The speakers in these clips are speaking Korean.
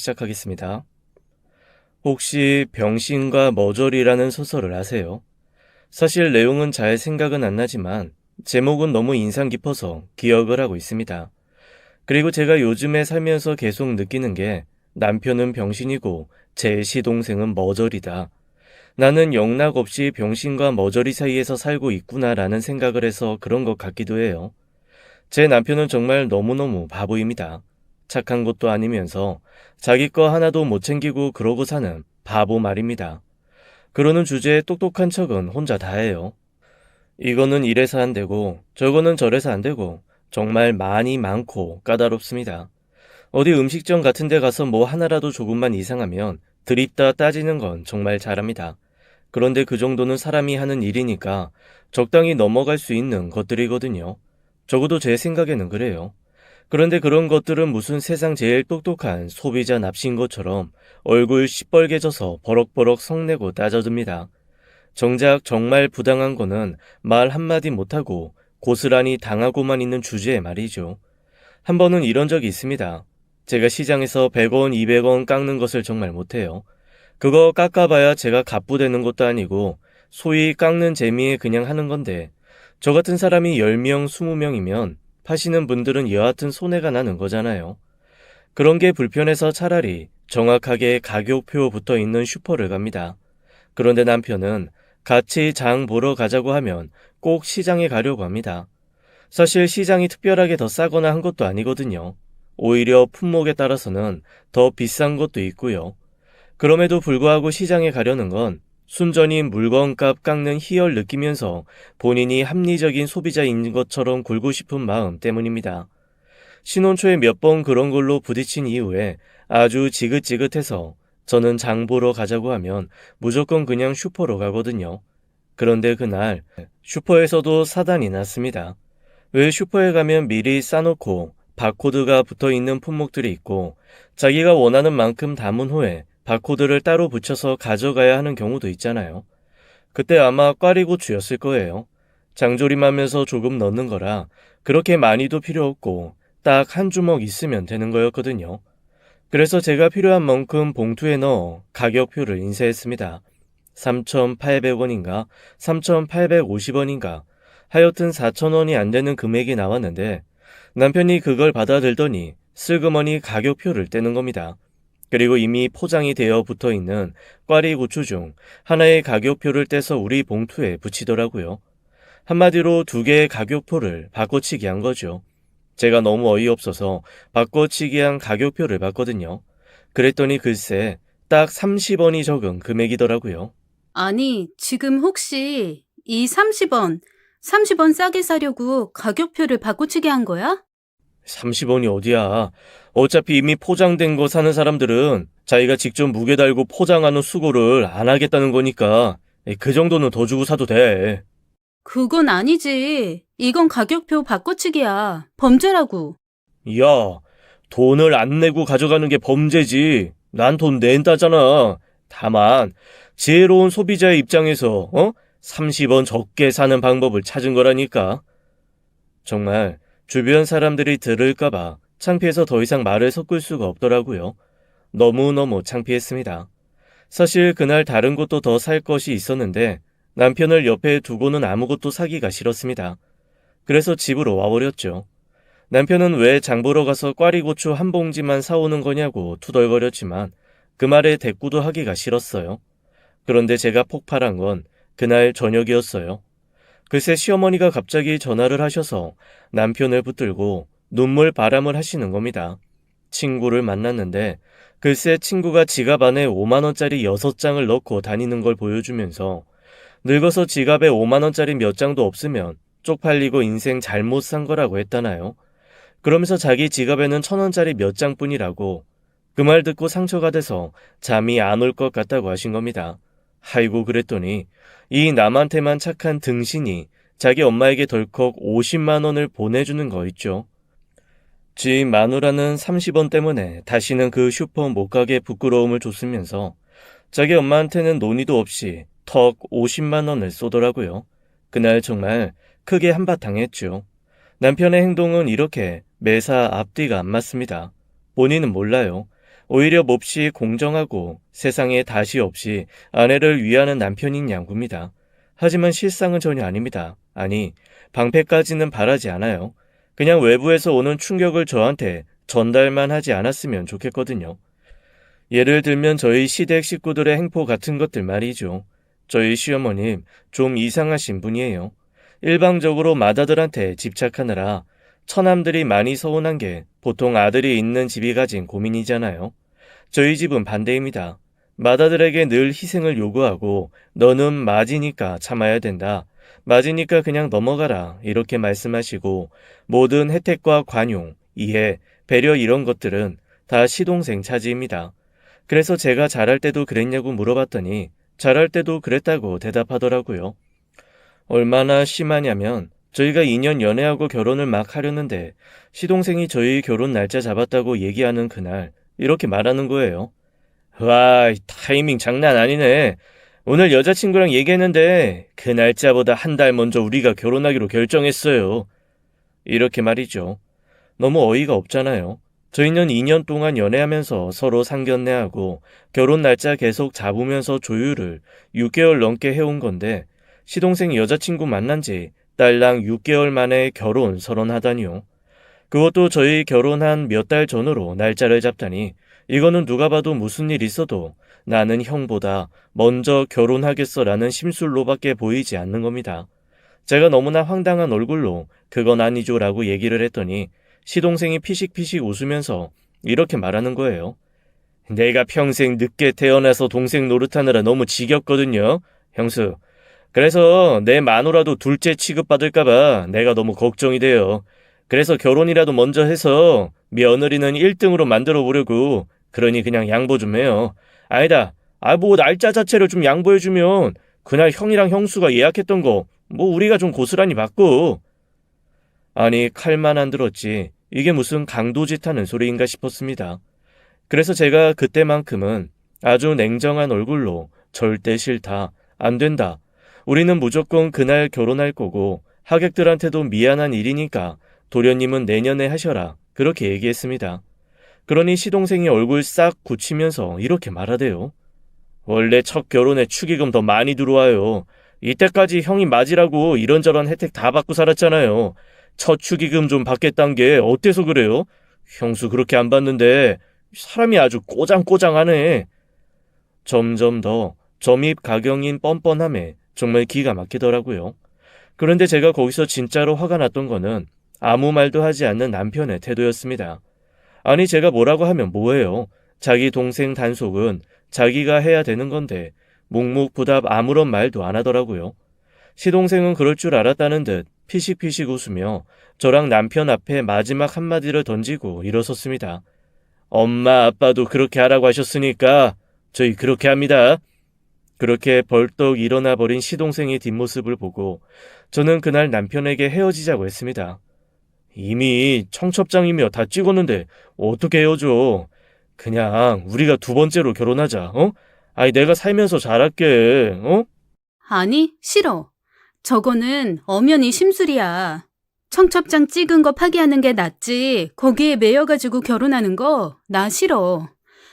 시작하겠습니다. 혹시 병신과 머저리라는 소설을 아세요? 사실 내용은 잘 생각은 안 나지만 제목은 너무 인상 깊어서 기억을 하고 있습니다. 그리고 제가 요즘에 살면서 계속 느끼는 게 남편은 병신이고 제 시동생은 머저리다. 나는 영락 없이 병신과 머저리 사이에서 살고 있구나라는 생각을 해서 그런 것 같기도 해요. 제 남편은 정말 너무너무 바보입니다. 착한 것도 아니면서 자기 거 하나도 못 챙기고 그러고 사는 바보 말입니다. 그러는 주제에 똑똑한 척은 혼자 다 해요. 이거는 이래서 안 되고 저거는 저래서 안 되고 정말 많이 많고 까다롭습니다. 어디 음식점 같은 데 가서 뭐 하나라도 조금만 이상하면 드립다 따지는 건 정말 잘합니다. 그런데 그 정도는 사람이 하는 일이니까 적당히 넘어갈 수 있는 것들이거든요. 적어도 제 생각에는 그래요. 그런데 그런 것들은 무슨 세상 제일 똑똑한 소비자 납치인 것처럼 얼굴 시뻘개져서 버럭버럭 성내고 따져듭니다. 정작 정말 부당한 거는 말 한마디 못하고 고스란히 당하고만 있는 주제에 말이죠. 한 번은 이런 적이 있습니다. 제가 시장에서 100원, 200원 깎는 것을 정말 못해요. 그거 깎아봐야 제가 갑부되는 것도 아니고 소위 깎는 재미에 그냥 하는 건데 저 같은 사람이 10명, 20명이면 파시는 분들은 여하튼 손해가 나는 거잖아요. 그런 게 불편해서 차라리 정확하게 가격표 붙어 있는 슈퍼를 갑니다. 그런데 남편은 같이 장 보러 가자고 하면 꼭 시장에 가려고 합니다. 사실 시장이 특별하게 더 싸거나 한 것도 아니거든요. 오히려 품목에 따라서는 더 비싼 것도 있고요. 그럼에도 불구하고 시장에 가려는 건 순전히 물건값 깎는 희열 느끼면서 본인이 합리적인 소비자인 것처럼 굴고 싶은 마음 때문입니다. 신혼 초에 몇 번 그런 걸로 부딪힌 이후에 아주 지긋지긋해서 저는 장 보러 가자고 하면 무조건 그냥 슈퍼로 가거든요. 그런데 그날 슈퍼에서도 사단이 났습니다. 왜 슈퍼에 가면 미리 싸놓고 바코드가 붙어 있는 품목들이 있고 자기가 원하는 만큼 담은 후에 바코드를 따로 붙여서 가져가야 하는 경우도 있잖아요. 그때 아마 꽈리고추였을 거예요. 장조림하면서 조금 넣는 거라 그렇게 많이도 필요 없고 딱 한 주먹 있으면 되는 거였거든요. 그래서 제가 필요한 만큼 봉투에 넣어 가격표를 인쇄했습니다. 3,800원인가 3,850원인가 하여튼 4,000원이 안 되는 금액이 나왔는데 남편이 그걸 받아들더니 슬그머니 가격표를 떼는 겁니다. 그리고 이미 포장이 되어 붙어 있는 꽈리고추 중 하나의 가격표를 떼서 우리 봉투에 붙이더라고요. 한마디로 두 개의 가격표를 바꿔치기 한 거죠. 제가 너무 어이없어서 바꿔치기 한 가격표를 봤거든요. 그랬더니 글쎄 딱 30원이 적은 금액이더라고요. 아니, 지금 혹시 이 30원 싸게 사려고 가격표를 바꿔치기 한 거야? 30원이 어디야. 어차피 이미 포장된 거 사는 사람들은 자기가 직접 무게 달고 포장하는 수고를 안 하겠다는 거니까 그 정도는 더 주고 사도 돼. 그건 아니지. 이건 가격표 바꿔치기야. 범죄라고. 야, 돈을 안 내고 가져가는 게 범죄지. 난 돈 낸다잖아. 다만 지혜로운 소비자의 입장에서 30원 적게 사는 방법을 찾은 거라니까. 정말 주변 사람들이 들을까봐 창피해서 더 이상 말을 섞을 수가 없더라고요. 너무너무 창피했습니다. 사실 그날 다른 것도 더 살 것이 있었는데 남편을 옆에 두고는 아무것도 사기가 싫었습니다. 그래서 집으로 와버렸죠. 남편은 왜 장 보러 가서 꽈리고추 한 봉지만 사오는 거냐고 투덜거렸지만 그 말에 대꾸도 하기가 싫었어요. 그런데 제가 폭발한 건 그날 저녁이었어요. 글쎄 시어머니가 갑자기 전화를 하셔서 남편을 붙들고 눈물 바람을 하시는 겁니다. 친구를 만났는데 글쎄 친구가 지갑 안에 5만원짜리 6장을 넣고 다니는 걸 보여주면서 늙어서 지갑에 5만원짜리 몇 장도 없으면 쪽팔리고 인생 잘못 산 거라고 했다나요. 그러면서 자기 지갑에는 1,000원짜리 몇 장뿐이라고 그 말 듣고 상처가 돼서 잠이 안 올 것 같다고 하신 겁니다. 아이고 그랬더니 이 남한테만 착한 등신이 자기 엄마에게 덜컥 50만 원을 보내주는 거 있죠. 지 마누라는 30원 때문에 다시는 그 슈퍼 못 가게 부끄러움을 줬으면서 자기 엄마한테는 논의도 없이 턱 50만 원을 쏘더라고요. 그날 정말 크게 한바탕 했죠. 남편의 행동은 이렇게 매사 앞뒤가 안 맞습니다. 본인은 몰라요. 오히려 몹시 공정하고 세상에 다시 없이 아내를 위하는 남편인 양구입니다. 하지만 실상은 전혀 아닙니다. 아니, 방패까지는 바라지 않아요. 그냥 외부에서 오는 충격을 저한테 전달만 하지 않았으면 좋겠거든요. 예를 들면 저희 시댁 식구들의 행포 같은 것들 말이죠. 저희 시어머님 좀 이상하신 분이에요. 일방적으로 맏아들한테 집착하느라 처남들이 많이 서운한 게 보통 아들이 있는 집이 가진 고민이잖아요. 저희 집은 반대입니다. 맏아들에게 늘 희생을 요구하고 너는 맏이니까 참아야 된다. 맏이니까 그냥 넘어가라. 이렇게 말씀하시고 모든 혜택과 관용, 이해, 배려 이런 것들은 다 시동생 차지입니다. 그래서 제가 잘할 때도 그랬냐고 물어봤더니 잘할 때도 그랬다고 대답하더라고요. 얼마나 심하냐면 저희가 2년 연애하고 결혼을 막 하려는데 시동생이 저희 결혼 날짜 잡았다고 얘기하는 그날 이렇게 말하는 거예요. 와, 타이밍 장난 아니네. 오늘 여자친구랑 얘기했는데 그 날짜보다 한 달 먼저 우리가 결혼하기로 결정했어요. 이렇게 말이죠. 너무 어이가 없잖아요. 저희는 2년 동안 연애하면서 서로 상견례하고 결혼 날짜 계속 잡으면서 조율을 6개월 넘게 해온 건데 시동생 여자친구 만난 지 딸랑 6개월 만에 결혼 선언하다니요. 그것도 저희 결혼한 몇 달 전으로 날짜를 잡다니 이거는 누가 봐도 무슨 일 있어도 나는 형보다 먼저 결혼하겠어라는 심술로밖에 보이지 않는 겁니다. 제가 너무나 황당한 얼굴로 그건 아니죠라고 얘기를 했더니 시동생이 피식피식 웃으면서 이렇게 말하는 거예요. 내가 평생 늦게 태어나서 동생 노릇하느라 너무 지겹거든요. 형수. 그래서 내 마누라도 둘째 취급받을까봐 내가 너무 걱정이 돼요. 그래서 결혼이라도 먼저 해서 며느리는 1등으로 만들어 보려고. 그러니 그냥 양보 좀 해요. 아니다. 뭐 날짜 자체를 좀 양보해주면 그날 형이랑 형수가 예약했던 거 우리가 좀 고스란히 받고. 아니 칼만 안 들었지 이게 무슨 강도짓하는 소리인가 싶었습니다. 그래서 제가 그때만큼은 아주 냉정한 얼굴로 절대 싫다, 안 된다. 우리는 무조건 그날 결혼할 거고 하객들한테도 미안한 일이니까 도련님은 내년에 하셔라. 그렇게 얘기했습니다. 그러니 시동생이 얼굴 싹 굳히면서 이렇게 말하대요. 원래 첫 결혼에 축의금 더 많이 들어와요. 이때까지 형이 맞으라고 이런저런 혜택 다 받고 살았잖아요. 첫 축의금 좀 받겠다는 게 어때서 그래요? 형수 그렇게 안 받는데 사람이 아주 꼬장꼬장하네. 점점 더 점입 가경인 뻔뻔함에 정말 기가 막히더라고요. 그런데 제가 거기서 진짜로 화가 났던 거는 아무 말도 하지 않는 남편의 태도였습니다. 아니 제가 뭐라고 하면 뭐해요. 자기 동생 단속은 자기가 해야 되는 건데 묵묵부답 아무런 말도 안 하더라고요. 시동생은 그럴 줄 알았다는 듯 피식피식 웃으며 저랑 남편 앞에 마지막 한마디를 던지고 일어섰습니다. 엄마 아빠도 그렇게 하라고 하셨으니까 저희 그렇게 합니다. 그렇게 벌떡 일어나 버린 시동생의 뒷모습을 보고 저는 그날 남편에게 헤어지자고 했습니다. 이미 청첩장이며 다 찍었는데 어떻게 헤어져? 그냥 우리가 두 번째로 결혼하자. 아니 내가 살면서 잘할게. 아니, 싫어. 저거는 엄연히 심술이야. 청첩장 찍은 거 파기하는 게 낫지. 거기에 매여가지고 결혼하는 거 나 싫어.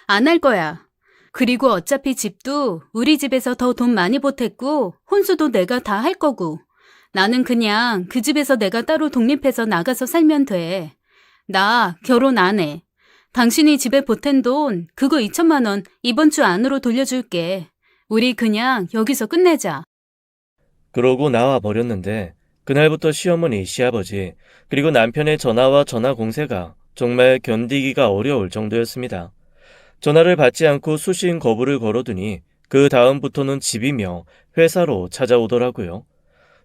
안 할 거야. 그리고 어차피 집도 우리 집에서 더 돈 많이 보탰고 혼수도 내가 다 할 거고. 나는 그냥 그 집에서 내가 따로 독립해서 나가서 살면 돼. 나 결혼 안 해. 당신이 집에 보탠 돈 그거 2천만 원 이번 주 안으로 돌려줄게. 우리 그냥 여기서 끝내자. 그러고 나와 버렸는데 그날부터 시어머니, 시아버지 그리고 남편의 전화와 전화 공세가 정말 견디기가 어려울 정도였습니다. 전화를 받지 않고 수신 거부를 걸어두니 그 다음부터는 집이며 회사로 찾아오더라고요.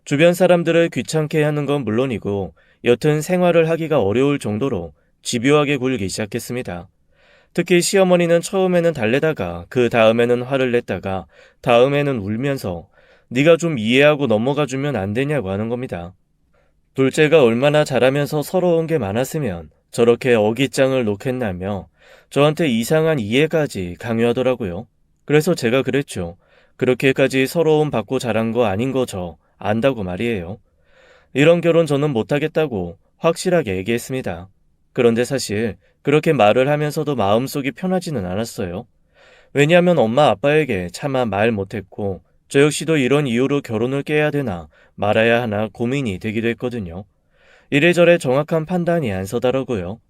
주변 사람들을 귀찮게 하는 건 물론이고 여튼 생활을 하기가 어려울 정도로 집요하게 굴기 시작했습니다. 특히 시어머니는 처음에는 달래다가 그 다음에는 화를 냈다가 다음에는 울면서 네가 좀 이해하고 넘어가주면 안 되냐고 하는 겁니다. 둘째가 얼마나 잘하면서 서러운 게 많았으면 저렇게 어깃장을 놓겠냐며 저한테 이상한 이해까지 강요하더라고요. 그래서 제가 그랬죠. 그렇게까지 서러움 받고 자란 거 아닌 거 저 안다고 말이에요. 이런 결혼 저는 못하겠다고 확실하게 얘기했습니다. 그런데 사실 그렇게 말을 하면서도 마음속이 편하지는 않았어요. 왜냐하면 엄마 아빠에게 차마 말 못했고 저 역시도 이런 이유로 결혼을 깨야 되나 말아야 하나 고민이 되기도 했거든요. 이래저래 정확한 판단이 안 서더라고요.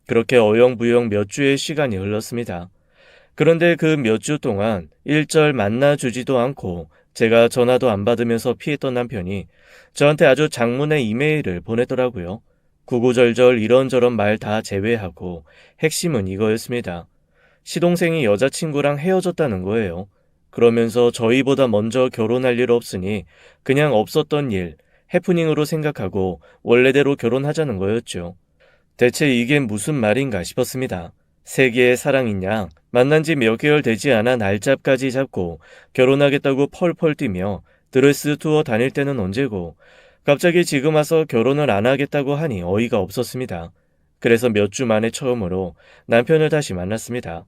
그렇게 어영부영 몇 주의 시간이 흘렀습니다. 그런데 그 몇 주 동안 일절 만나주지도 않고 제가 전화도 안 받으면서 피했던 남편이 저한테 아주 장문의 이메일을 보냈더라고요. 구구절절 이런저런 말 다 제외하고 핵심은 이거였습니다. 시동생이 여자친구랑 헤어졌다는 거예요. 그러면서 저희보다 먼저 결혼할 일 없으니 그냥 없었던 일, 해프닝으로 생각하고 원래대로 결혼하자는 거였죠. 대체 이게 무슨 말인가 싶었습니다. 세계의 사랑인 양 만난 지 몇 개월 되지 않아 날짜까지 잡고 결혼하겠다고 펄펄 뛰며 드레스 투어 다닐 때는 언제고 갑자기 지금 와서 결혼을 안 하겠다고 하니 어이가 없었습니다. 그래서 몇 주 만에 처음으로 남편을 다시 만났습니다.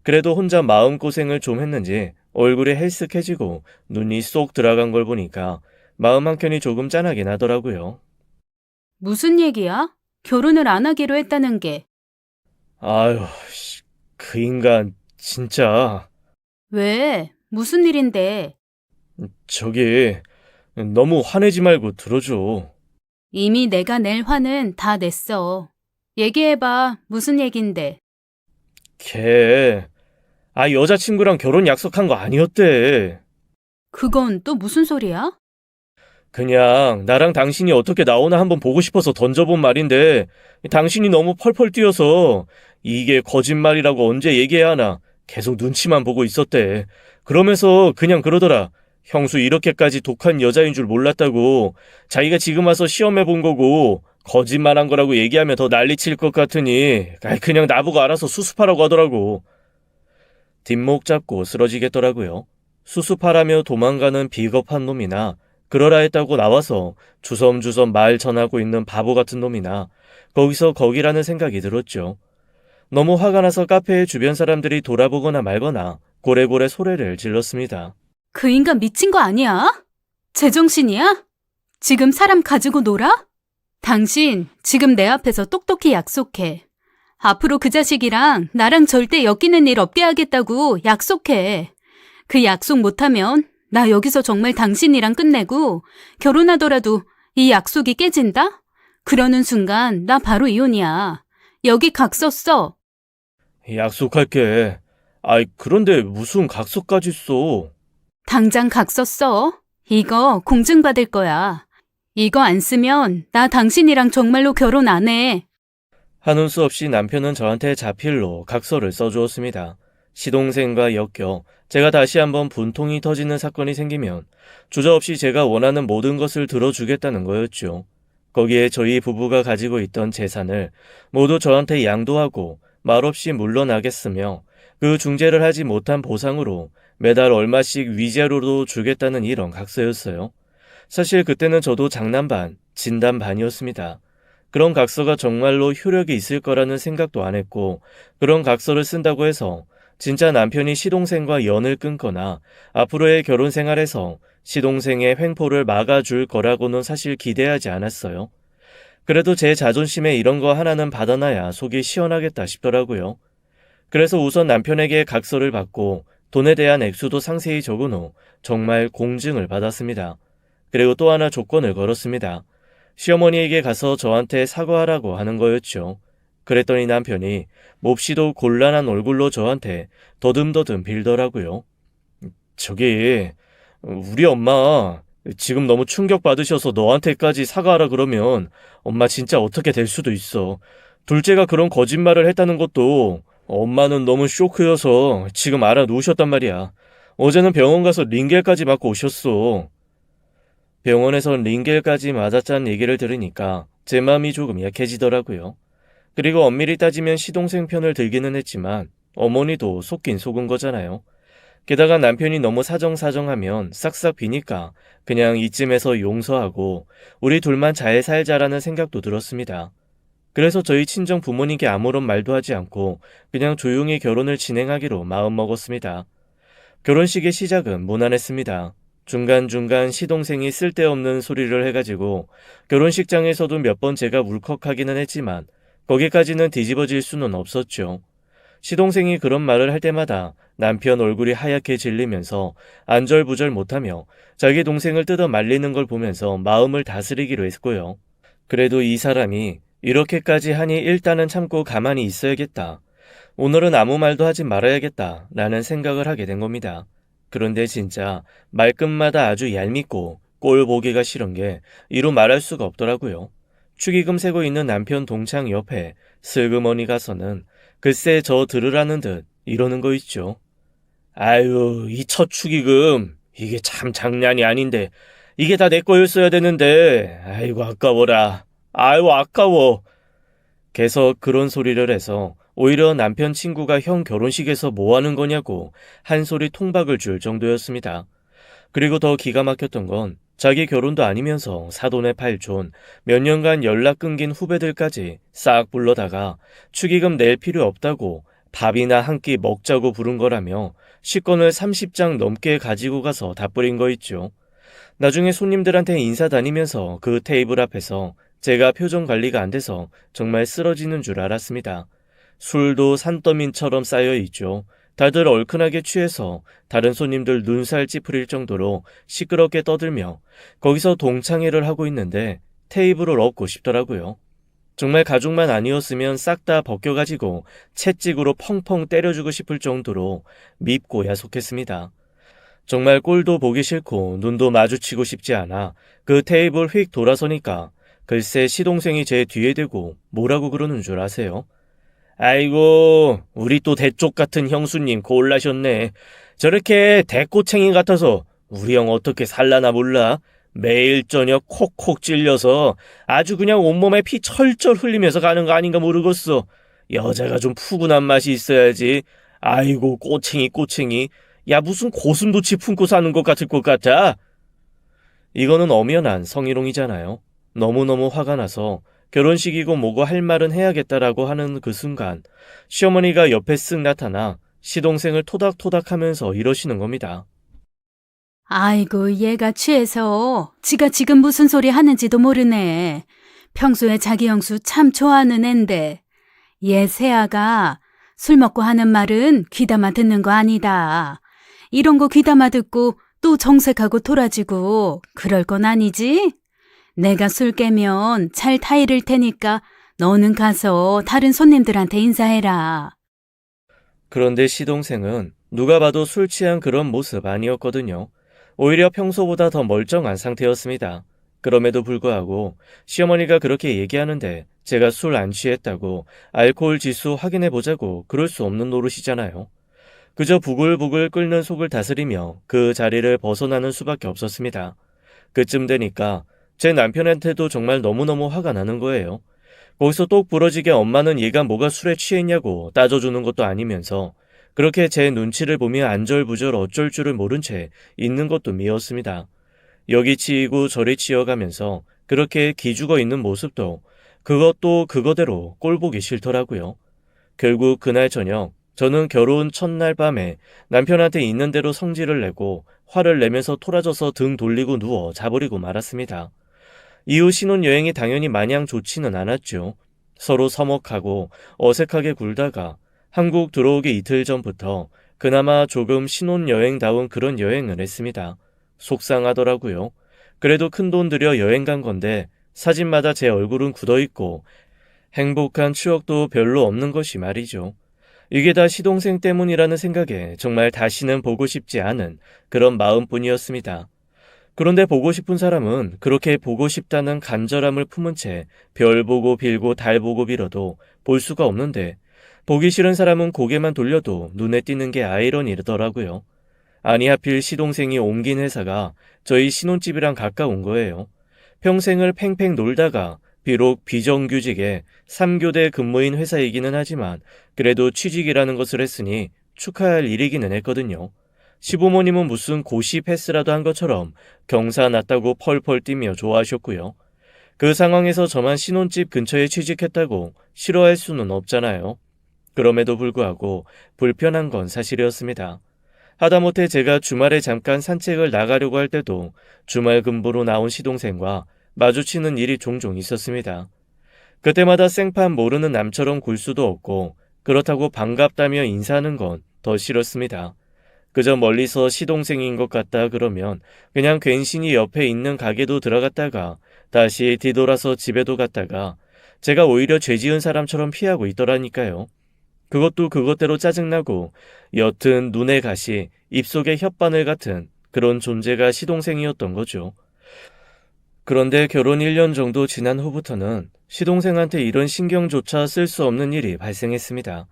그래도 혼자 마음고생을 좀 했는지 얼굴이 헬쓱해지고 눈이 쏙 들어간 걸 보니까 마음 한켠이 조금 짠하긴 하더라고요. 무슨 얘기야? 결혼을 안 하기로 했다는 게. 아유, 그 인간 진짜 왜? 무슨 일인데? 저기 너무 화내지 말고 들어줘. 이미 내가 낼 화는 다 냈어. 얘기해봐. 무슨 얘긴데? 걔 여자친구랑 결혼 약속한 거 아니었대. 그건 또 무슨 소리야? 그냥 나랑 당신이 어떻게 나오나 한번 보고 싶어서 던져본 말인데 당신이 너무 펄펄 뛰어서 이게 거짓말이라고 언제 얘기해야 하나 계속 눈치만 보고 있었대. 그러면서 그냥 그러더라. 형수 이렇게까지 독한 여자인 줄 몰랐다고. 자기가 지금 와서 시험해 본 거고 거짓말한 거라고 얘기하면 더 난리칠 것 같으니 그냥 나보고 알아서 수습하라고 하더라고. 뒷목 잡고 쓰러지겠더라고요. 수습하라며 도망가는 비겁한 놈이나 그러라 했다고 나와서 주섬주섬 말 전하고 있는 바보 같은 놈이나 거기서 거기라는 생각이 들었죠. 너무 화가 나서 카페의 주변 사람들이 돌아보거나 말거나 고래고래 소리를 질렀습니다. 그 인간 미친 거 아니야? 제정신이야? 지금 사람 가지고 놀아? 당신 지금 내 앞에서 똑똑히 약속해. 앞으로 그 자식이랑 나랑 절대 엮이는 일 없게 하겠다고 약속해. 그 약속 못하면 나 여기서 정말 당신이랑 끝내고 결혼하더라도 이 약속이 깨진다? 그러는 순간 나 바로 이혼이야. 여기 각 썼어. 약속할게. 그런데 무슨 각서까지 써? 당장 각 썼어. 이거 공증받을 거야. 이거 안 쓰면 나 당신이랑 정말로 결혼 안 해. 한운 수 없이 남편은 저한테 자필로 각서를 써주었습니다. 시동생과 엮여 제가 다시 한번 분통이 터지는 사건이 생기면 주저없이 제가 원하는 모든 것을 들어주겠다는 거였죠. 거기에 저희 부부가 가지고 있던 재산을 모두 저한테 양도하고 말없이 물러나겠으며 그 중재를 하지 못한 보상으로 매달 얼마씩 위자료도 주겠다는 이런 각서였어요. 사실 그때는 저도 장난 반, 진담 반이었습니다. 그런 각서가 정말로 효력이 있을 거라는 생각도 안 했고 그런 각서를 쓴다고 해서 진짜 남편이 시동생과 연을 끊거나 앞으로의 결혼 생활에서 시동생의 횡포를 막아줄 거라고는 사실 기대하지 않았어요. 그래도 제 자존심에 이런 거 하나는 받아놔야 속이 시원하겠다 싶더라고요. 그래서 우선 남편에게 각서를 받고 돈에 대한 액수도 상세히 적은 후 정말 공증을 받았습니다. 그리고 또 하나 조건을 걸었습니다. 시어머니에게 가서 저한테 사과하라고 하는 거였죠. 그랬더니 남편이 몹시도 곤란한 얼굴로 저한테 더듬더듬 빌더라고요. 저기 우리 엄마 지금 너무 충격받으셔서 너한테까지 사과하라 그러면 엄마 진짜 어떻게 될 수도 있어. 둘째가 그런 거짓말을 했다는 것도 엄마는 너무 쇼크여서 지금 알아놓으셨단 말이야. 어제는 병원 가서 링겔까지 맞고 오셨어. 병원에서 링겔까지 맞았다는 얘기를 들으니까 제 마음이 조금 약해지더라고요. 그리고 엄밀히 따지면 시동생 편을 들기는 했지만 어머니도 속긴 속은 거잖아요. 게다가 남편이 너무 사정사정하면 싹싹 비니까 그냥 이쯤에서 용서하고 우리 둘만 잘 살자라는 생각도 들었습니다. 그래서 저희 친정 부모님께 아무런 말도 하지 않고 그냥 조용히 결혼을 진행하기로 마음먹었습니다. 결혼식의 시작은 무난했습니다. 중간중간 시동생이 쓸데없는 소리를 해가지고 결혼식장에서도 몇 번 제가 울컥하기는 했지만 거기까지는 뒤집어질 수는 없었죠. 시동생이 그런 말을 할 때마다 남편 얼굴이 하얗게 질리면서 안절부절 못하며 자기 동생을 뜯어 말리는 걸 보면서 마음을 다스리기로 했고요. 그래도 이 사람이 이렇게까지 하니 일단은 참고 가만히 있어야겠다. 오늘은 아무 말도 하지 말아야겠다 라는 생각을 하게 된 겁니다. 그런데 진짜 말끝마다 아주 얄밉고 꼴 보기가 싫은 게 이루 말할 수가 없더라고요. 축의금 세고 있는 남편 동창 옆에 슬그머니 가서는 글쎄 저 들으라는 듯 이러는 거 있죠. 아유, 이 첫 축의금 이게 참 장난이 아닌데 이게 다 내 거였어야 되는데 아이고 아까워라. 아이고 아까워. 계속 그런 소리를 해서 오히려 남편 친구가 형 결혼식에서 뭐 하는 거냐고 한 소리 통박을 줄 정도였습니다. 그리고 더 기가 막혔던 건 자기 결혼도 아니면서 사돈의 팔촌, 몇 년간 연락 끊긴 후배들까지 싹 불러다가 축의금 낼 필요 없다고 밥이나 한 끼 먹자고 부른 거라며 식권을 30장 넘게 가지고 가서 다 뿌린 거 있죠. 나중에 손님들한테 인사 다니면서 그 테이블 앞에서 제가 표정 관리가 안 돼서 정말 쓰러지는 줄 알았습니다. 술도 산더미처럼 쌓여 있죠. 다들 얼큰하게 취해서 다른 손님들 눈살 찌푸릴 정도로 시끄럽게 떠들며 거기서 동창회를 하고 있는데 테이블을 엎고 싶더라고요. 정말 가족만 아니었으면 싹 다 벗겨가지고 채찍으로 펑펑 때려주고 싶을 정도로 밉고 야속했습니다. 정말 꼴도 보기 싫고 눈도 마주치고 싶지 않아 그 테이블 휙 돌아서니까 글쎄 시동생이 제 뒤에 대고 뭐라고 그러는 줄 아세요? 아이고, 우리 또 대쪽 같은 형수님 골라셨네. 저렇게 대꼬챙이 같아서 우리 형 어떻게 살라나 몰라. 매일 저녁 콕콕 찔려서 아주 그냥 온몸에 피 철철 흘리면서 가는 거 아닌가 모르겠어. 여자가 좀 푸근한 맛이 있어야지. 아이고, 꼬챙이. 야, 무슨 고슴도치 품고 사는 것 같을 것 같아. 이거는 엄연한 성희롱이잖아요. 너무너무 화가 나서 결혼식이고 뭐고 할 말은 해야겠다라고 하는 그 순간 시어머니가 옆에 쓱 나타나 시동생을 토닥토닥 하면서 이러시는 겁니다. 아이고, 얘가 취해서 지가 지금 무슨 소리 하는지도 모르네. 평소에 자기 형수 참 좋아하는 앤데 얘 세아가 술 먹고 하는 말은 귀담아 듣는 거 아니다. 이런 거 귀담아 듣고 또 정색하고 돌아지고 그럴 건 아니지? 내가 술 깨면 잘 타이를 테니까 너는 가서 다른 손님들한테 인사해라. 그런데 시동생은 누가 봐도 술 취한 그런 모습 아니었거든요. 오히려 평소보다 더 멀쩡한 상태였습니다. 그럼에도 불구하고 시어머니가 그렇게 얘기하는데 제가 술 안 취했다고 알코올 지수 확인해보자고 그럴 수 없는 노릇이잖아요. 그저 부글부글 끓는 속을 다스리며 그 자리를 벗어나는 수밖에 없었습니다. 그쯤 되니까 제 남편한테도 정말 너무너무 화가 나는 거예요. 거기서 똑 부러지게 엄마는 얘가 뭐가 술에 취했냐고 따져주는 것도 아니면서 그렇게 제 눈치를 보며 안절부절 어쩔 줄을 모른 채 있는 것도 미웠습니다. 여기 치이고 저리 치여가면서 그렇게 기죽어 있는 모습도 그것도 그거대로 꼴보기 싫더라고요. 결국 그날 저녁 저는 결혼 첫날 밤에 남편한테 있는 대로 성질을 내고 화를 내면서 토라져서 등 돌리고 누워 자버리고 말았습니다. 이후 신혼여행이 당연히 마냥 좋지는 않았죠. 서로 서먹하고 어색하게 굴다가 한국 들어오기 이틀 전부터 그나마 조금 신혼여행다운 그런 여행을 했습니다. 속상하더라고요. 그래도 큰돈 들여 여행 간 건데 사진마다 제 얼굴은 굳어있고 행복한 추억도 별로 없는 것이 말이죠. 이게 다 시동생 때문이라는 생각에 정말 다시는 보고 싶지 않은 그런 마음뿐이었습니다. 그런데 보고 싶은 사람은 그렇게 보고 싶다는 간절함을 품은 채 별 보고 빌고 달 보고 빌어도 볼 수가 없는데 보기 싫은 사람은 고개만 돌려도 눈에 띄는 게 아이러니더라고요. 아니 하필 시동생이 옮긴 회사가 저희 신혼집이랑 가까운 거예요. 평생을 팽팽 놀다가 비록 비정규직의 3교대 근무인 회사이기는 하지만 그래도 취직이라는 것을 했으니 축하할 일이기는 했거든요. 시부모님은 무슨 고시 패스라도 한 것처럼 경사 났다고 펄펄 뛰며 좋아하셨고요. 그 상황에서 저만 신혼집 근처에 취직했다고 싫어할 수는 없잖아요. 그럼에도 불구하고 불편한 건 사실이었습니다. 하다못해 제가 주말에 잠깐 산책을 나가려고 할 때도 주말 근무로 나온 시동생과 마주치는 일이 종종 있었습니다. 그때마다 생판 모르는 남처럼 굴 수도 없고 그렇다고 반갑다며 인사하는 건 더 싫었습니다. 그저 멀리서 시동생인 것 같다 그러면 그냥 괜시니 옆에 있는 가게도 들어갔다가 다시 뒤돌아서 집에도 갔다가 제가 오히려 죄 지은 사람처럼 피하고 있더라니까요. 그것도 그것대로 짜증나고 옅은 눈에 가시, 입속에 혓바늘 같은 그런 존재가 시동생이었던 거죠. 그런데 결혼 1년 정도 지난 후부터는 시동생한테 이런 신경조차 쓸 수 없는 일이 발생했습니다.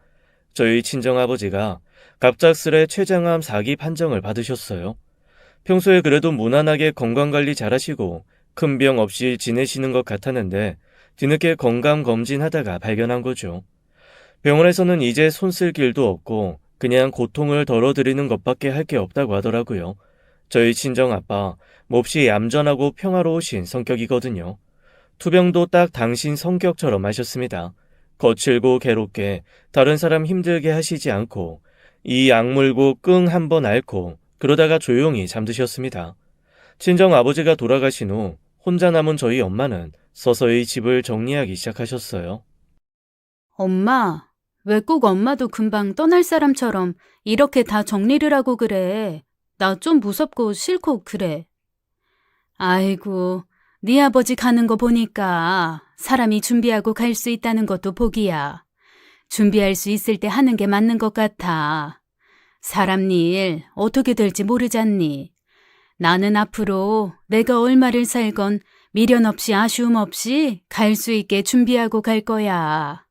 저희 친정아버지가 갑작스레 췌장암 4기 판정을 받으셨어요. 평소에 그래도 무난하게 건강관리 잘하시고 큰 병 없이 지내시는 것 같았는데 뒤늦게 건강검진하다가 발견한 거죠. 병원에서는 이제 손 쓸 길도 없고 그냥 고통을 덜어드리는 것밖에 할 게 없다고 하더라고요. 저희 친정아빠 몹시 얌전하고 평화로우신 성격이거든요. 투병도 딱 당신 성격처럼 하셨습니다. 거칠고 괴롭게 다른 사람 힘들게 하시지 않고 이 악물고 끙 한번 앓고 그러다가 조용히 잠드셨습니다. 친정아버지가 돌아가신 후 혼자 남은 저희 엄마는 서서히 집을 정리하기 시작하셨어요. 엄마, 왜 꼭 엄마도 금방 떠날 사람처럼 이렇게 다 정리를 하고 그래? 나 좀 무섭고 싫고 그래. 아이고, 네 아버지 가는 거 보니까 사람이 준비하고 갈 수 있다는 것도 복이야. 준비할 수 있을 때 하는 게 맞는 것 같아. 사람 일 어떻게 될지 모르잖니. 나는 앞으로 내가 얼마를 살건 미련 없이 아쉬움 없이 갈 수 있게 준비하고 갈 거야.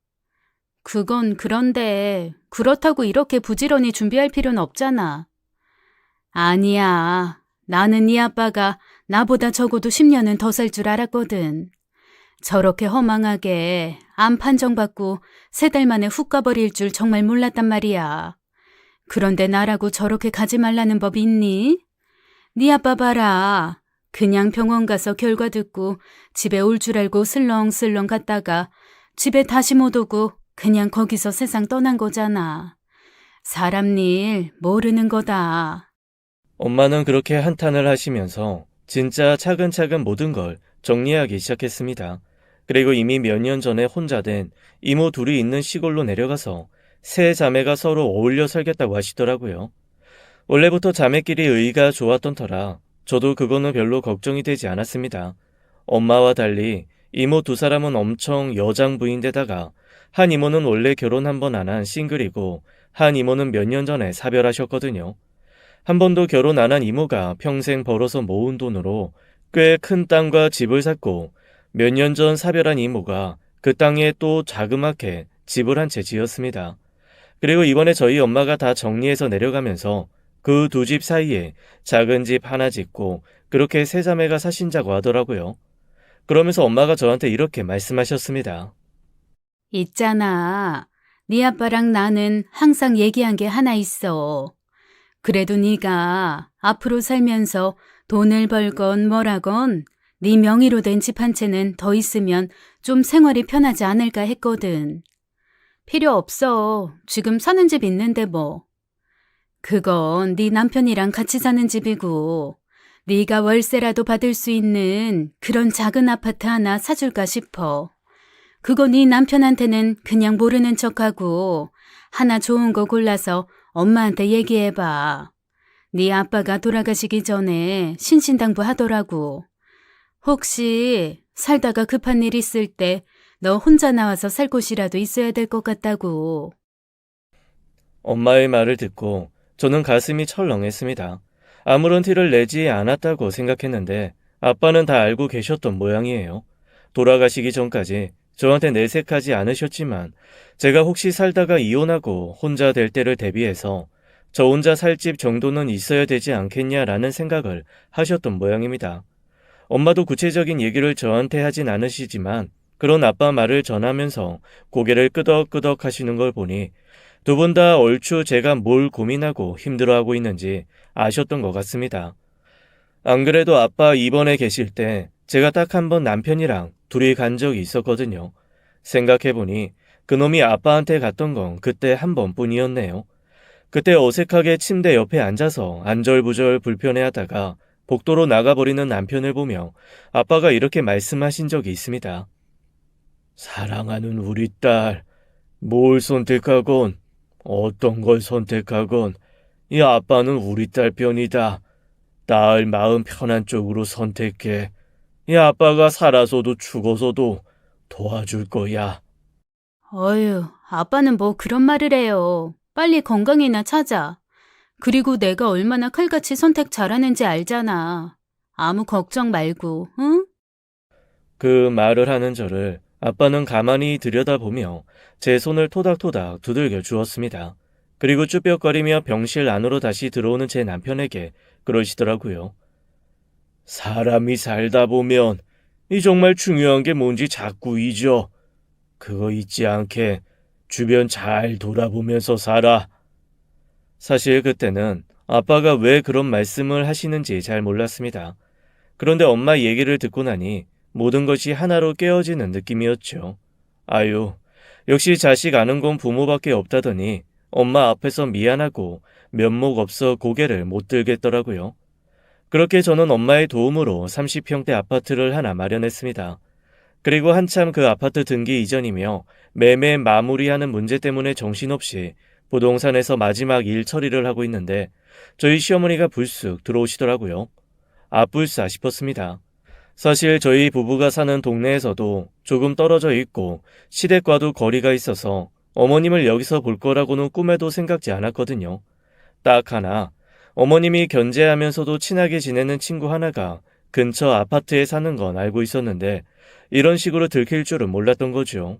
그건 그런데 그렇다고 이렇게 부지런히 준비할 필요는 없잖아. 아니야. 나는 네 아빠가 나보다 적어도 10년은 더 살 줄 알았거든. 저렇게 허망하게 암 판정받고 3달 만에 훅 가버릴 줄 정말 몰랐단 말이야. 그런데 나라고 저렇게 가지 말라는 법 있니? 네 아빠 봐라. 그냥 병원 가서 결과 듣고 집에 올 줄 알고 슬렁슬렁 갔다가 집에 다시 못 오고 그냥 거기서 세상 떠난 거잖아. 사람 일 모르는 거다. 엄마는 그렇게 한탄을 하시면서 진짜 차근차근 모든 걸 정리하기 시작했습니다. 그리고 이미 몇 년 전에 혼자 된 이모 둘이 있는 시골로 내려가서 세 자매가 서로 어울려 살겠다고 하시더라고요. 원래부터 자매끼리 의가 좋았던 터라 저도 그거는 별로 걱정이 되지 않았습니다. 엄마와 달리 이모 두 사람은 엄청 여장부인데다가 한 이모는 원래 결혼 한 번 안 한 싱글이고 한 이모는 몇 년 전에 사별하셨거든요. 한 번도 결혼 안 한 이모가 평생 벌어서 모은 돈으로 꽤 큰 땅과 집을 샀고 몇 년 전 사별한 이모가 그 땅에 또 자그맣게 집을 한 채 지었습니다. 그리고 이번에 저희 엄마가 다 정리해서 내려가면서 그 두 집 사이에 작은 집 하나 짓고 그렇게 세 자매가 사신다고 하더라고요. 그러면서 엄마가 저한테 이렇게 말씀하셨습니다. 있잖아. 네 아빠랑 나는 항상 얘기한 게 하나 있어. 그래도 네가 앞으로 살면서 돈을 벌건 뭐라건 네 명의로 된 집 한 채는 더 있으면 좀 생활이 편하지 않을까 했거든. 필요 없어. 지금 사는 집 있는데 뭐. 그건 네 남편이랑 같이 사는 집이고 네가 월세라도 받을 수 있는 그런 작은 아파트 하나 사줄까 싶어. 그거 네 남편한테는 그냥 모르는 척하고 하나 좋은 거 골라서 엄마한테 얘기해봐. 네 아빠가 돌아가시기 전에 신신당부 하더라고. 혹시 살다가 급한 일 있을 때 너 혼자 나와서 살 곳이라도 있어야 될 것 같다고. 엄마의 말을 듣고 저는 가슴이 철렁했습니다. 아무런 티를 내지 않았다고 생각했는데 아빠는 다 알고 계셨던 모양이에요. 돌아가시기 전까지 저한테 내색하지 않으셨지만 제가 혹시 살다가 이혼하고 혼자 될 때를 대비해서 저 혼자 살 집 정도는 있어야 되지 않겠냐라는 생각을 하셨던 모양입니다. 엄마도 구체적인 얘기를 저한테 하진 않으시지만 그런 아빠 말을 전하면서 고개를 끄덕끄덕 하시는 걸 보니 두 분 다 얼추 제가 뭘 고민하고 힘들어하고 있는지 아셨던 것 같습니다. 안 그래도 아빠 입원해 계실 때 제가 딱 한 번 남편이랑 둘이 간 적이 있었거든요. 생각해보니 그놈이 아빠한테 갔던 건 그때 한 번뿐이었네요. 그때 어색하게 침대 옆에 앉아서 안절부절 불편해하다가 복도로 나가버리는 남편을 보며 아빠가 이렇게 말씀하신 적이 있습니다. 사랑하는 우리 딸, 뭘 선택하건, 어떤 걸 선택하건, 이 아빠는 우리 딸 편이다. 딸 마음 편한 쪽으로 선택해. 이 아빠가 살아서도 죽어서도 도와줄 거야. 어휴, 아빠는 뭐 그런 말을 해요. 빨리 건강이나 찾아. 그리고 내가 얼마나 칼같이 선택 잘하는지 알잖아. 아무 걱정 말고, 응? 그 말을 하는 저를 아빠는 가만히 들여다보며 제 손을 토닥토닥 두들겨 주었습니다. 그리고 쭈뼛거리며 병실 안으로 다시 들어오는 제 남편에게 그러시더라고요. 사람이 살다 보면 이 정말 중요한 게 뭔지 자꾸 잊어. 그거 잊지 않게 주변 잘 돌아보면서 살아. 사실 그때는 아빠가 왜 그런 말씀을 하시는지 잘 몰랐습니다. 그런데 엄마 얘기를 듣고 나니 모든 것이 하나로 깨어지는 느낌이었죠. 아유, 역시 자식 아는 건 부모밖에 없다더니 엄마 앞에서 미안하고 면목 없어 고개를 못 들겠더라고요. 그렇게 저는 엄마의 도움으로 30평대 아파트를 하나 마련했습니다. 그리고 한참 그 아파트 등기 이전이며 매매 마무리하는 문제 때문에 정신없이 부동산에서 마지막 일 처리를 하고 있는데 저희 시어머니가 불쑥 들어오시더라고요. 아뿔싸 싶었습니다. 사실 저희 부부가 사는 동네에서도 조금 떨어져 있고 시댁과도 거리가 있어서 어머님을 여기서 볼 거라고는 꿈에도 생각지 않았거든요. 딱 하나, 어머님이 견제하면서도 친하게 지내는 친구 하나가 근처 아파트에 사는 건 알고 있었는데 이런 식으로 들킬 줄은 몰랐던 거죠.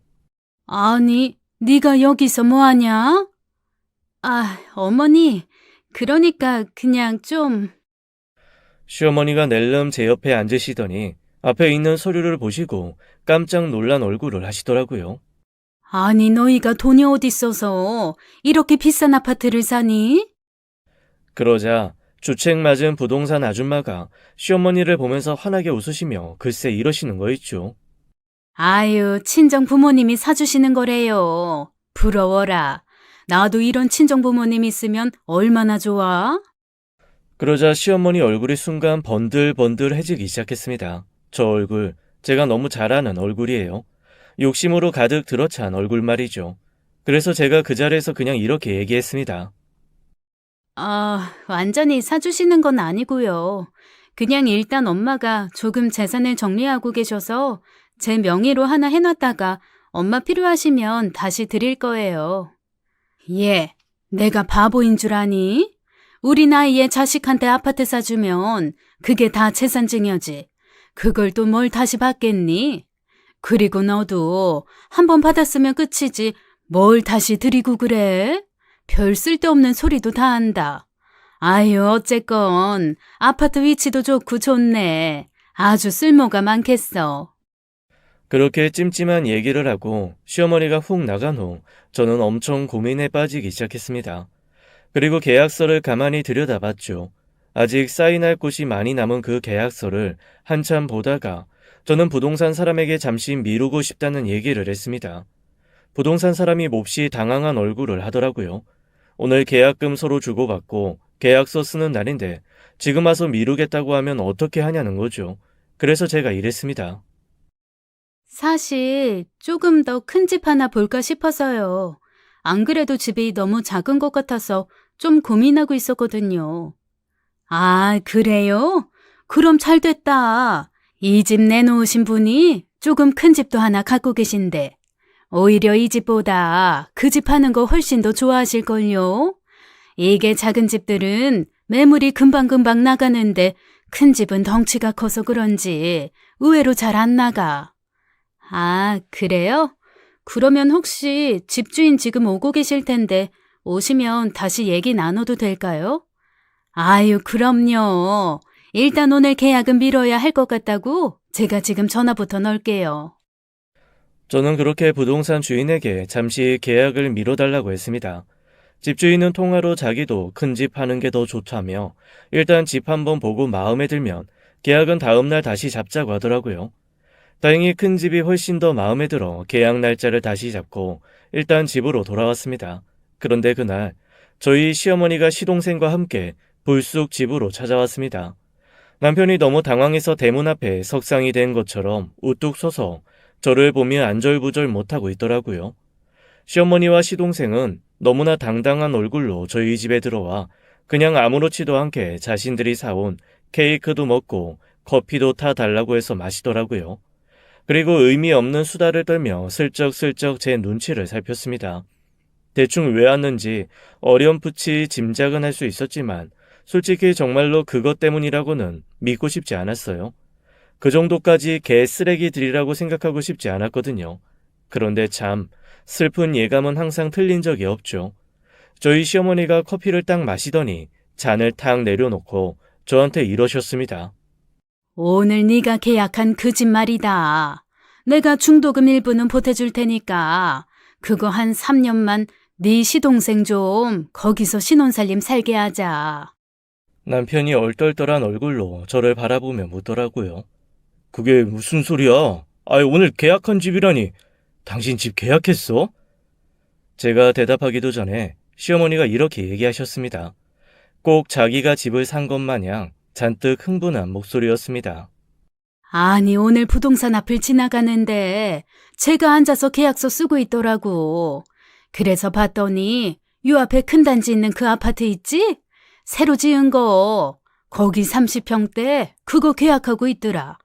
아니, 네가 여기서 뭐하냐? 아, 어머니, 그러니까 그냥 좀... 시어머니가 낼름 제 옆에 앉으시더니 앞에 있는 서류를 보시고 깜짝 놀란 얼굴을 하시더라고요. 아니, 너희가 돈이 어딨어서 이렇게 비싼 아파트를 사니? 그러자 주책 맞은 부동산 아줌마가 시어머니를 보면서 환하게 웃으시며 글쎄 이러시는 거 있죠. 아유, 친정 부모님이 사주시는 거래요. 부러워라. 나도 이런 친정 부모님 있으면 얼마나 좋아? 그러자 시어머니 얼굴이 순간 번들번들해지기 시작했습니다. 저 얼굴, 제가 너무 잘 아는 얼굴이에요. 욕심으로 가득 들어찬 얼굴 말이죠. 그래서 제가 그 자리에서 그냥 이렇게 얘기했습니다. 아, 완전히 사주시는 건 아니고요. 그냥 일단 엄마가 조금 재산을 정리하고 계셔서 제 명의로 하나 해놨다가 엄마 필요하시면 다시 드릴 거예요. 예, 내가 바보인 줄 아니? 우리 나이에 자식한테 아파트 사주면 그게 다 재산증여지. 그걸 또 뭘 다시 받겠니? 그리고 너도 한 번 받았으면 끝이지 뭘 다시 드리고 그래? 별 쓸데없는 소리도 다 한다. 아유, 어쨌건 아파트 위치도 좋고 좋네. 아주 쓸모가 많겠어. 그렇게 찜찜한 얘기를 하고 시어머니가 훅 나간 후 저는 엄청 고민에 빠지기 시작했습니다. 그리고 계약서를 가만히 들여다봤죠. 아직 사인할 곳이 많이 남은 그 계약서를 한참 보다가 저는 부동산 사람에게 잠시 미루고 싶다는 얘기를 했습니다. 부동산 사람이 몹시 당황한 얼굴을 하더라고요. 오늘 계약금 서로 주고받고 계약서 쓰는 날인데 지금 와서 미루겠다고 하면 어떻게 하냐는 거죠. 그래서 제가 이랬습니다. 사실 조금 더 큰 집 하나 볼까 싶어서요. 안 그래도 집이 너무 작은 것 같아서 좀 고민하고 있었거든요. 아, 그래요? 그럼 잘 됐다. 이 집 내놓으신 분이 조금 큰 집도 하나 갖고 계신데 오히려 이 집보다 그 집 하는 거 훨씬 더 좋아하실걸요? 이게 작은 집들은 매물이 금방금방 나가는데 큰 집은 덩치가 커서 그런지 의외로 잘 안 나가. 아, 그래요? 그러면 혹시 집주인 지금 오고 계실 텐데 오시면 다시 얘기 나눠도 될까요? 아유, 그럼요. 일단 오늘 계약은 미뤄야 할 것 같다고 제가 지금 전화부터 넣을게요. 저는 그렇게 부동산 주인에게 잠시 계약을 미뤄달라고 했습니다. 집주인은 통화로 자기도 큰 집 하는 게 더 좋다며 일단 집 한번 보고 마음에 들면 계약은 다음날 다시 잡자고 하더라고요. 다행히 큰 집이 훨씬 더 마음에 들어 계약 날짜를 다시 잡고 일단 집으로 돌아왔습니다. 그런데 그날 저희 시어머니가 시동생과 함께 불쑥 집으로 찾아왔습니다. 남편이 너무 당황해서 대문 앞에 석상이 된 것처럼 우뚝 서서 저를 보며 안절부절 못하고 있더라고요. 시어머니와 시동생은 너무나 당당한 얼굴로 저희 집에 들어와 그냥 아무렇지도 않게 자신들이 사온 케이크도 먹고 커피도 타달라고 해서 마시더라고요. 그리고 의미 없는 수다를 떨며 슬쩍슬쩍 제 눈치를 살폈습니다. 대충 왜 왔는지 어렴풋이 짐작은 할 수 있었지만 솔직히 정말로 그것 때문이라고는 믿고 싶지 않았어요. 그 정도까지 개 쓰레기들이라고 생각하고 싶지 않았거든요. 그런데 참 슬픈 예감은 항상 틀린 적이 없죠. 저희 시어머니가 커피를 딱 마시더니 잔을 탁 내려놓고 저한테 이러셨습니다. 오늘 네가 계약한 그 집 말이다. 내가 중도금 일부는 보태줄 테니까 그거 한 3년만 네 시동생 좀 거기서 신혼살림 살게 하자. 남편이 얼떨떨한 얼굴로 저를 바라보며 묻더라고요. 그게 무슨 소리야? 오늘 계약한 집이라니. 당신 집 계약했어? 제가 대답하기도 전에 시어머니가 이렇게 얘기하셨습니다. 꼭 자기가 집을 산 것 마냥 잔뜩 흥분한 목소리였습니다. 아니, 오늘 부동산 앞을 지나가는데 제가 앉아서 계약서 쓰고 있더라고. 그래서 봤더니 요 앞에 큰 단지 있는 그 아파트 있지? 새로 지은 거. 거기 30평대 그거 계약하고 있더라.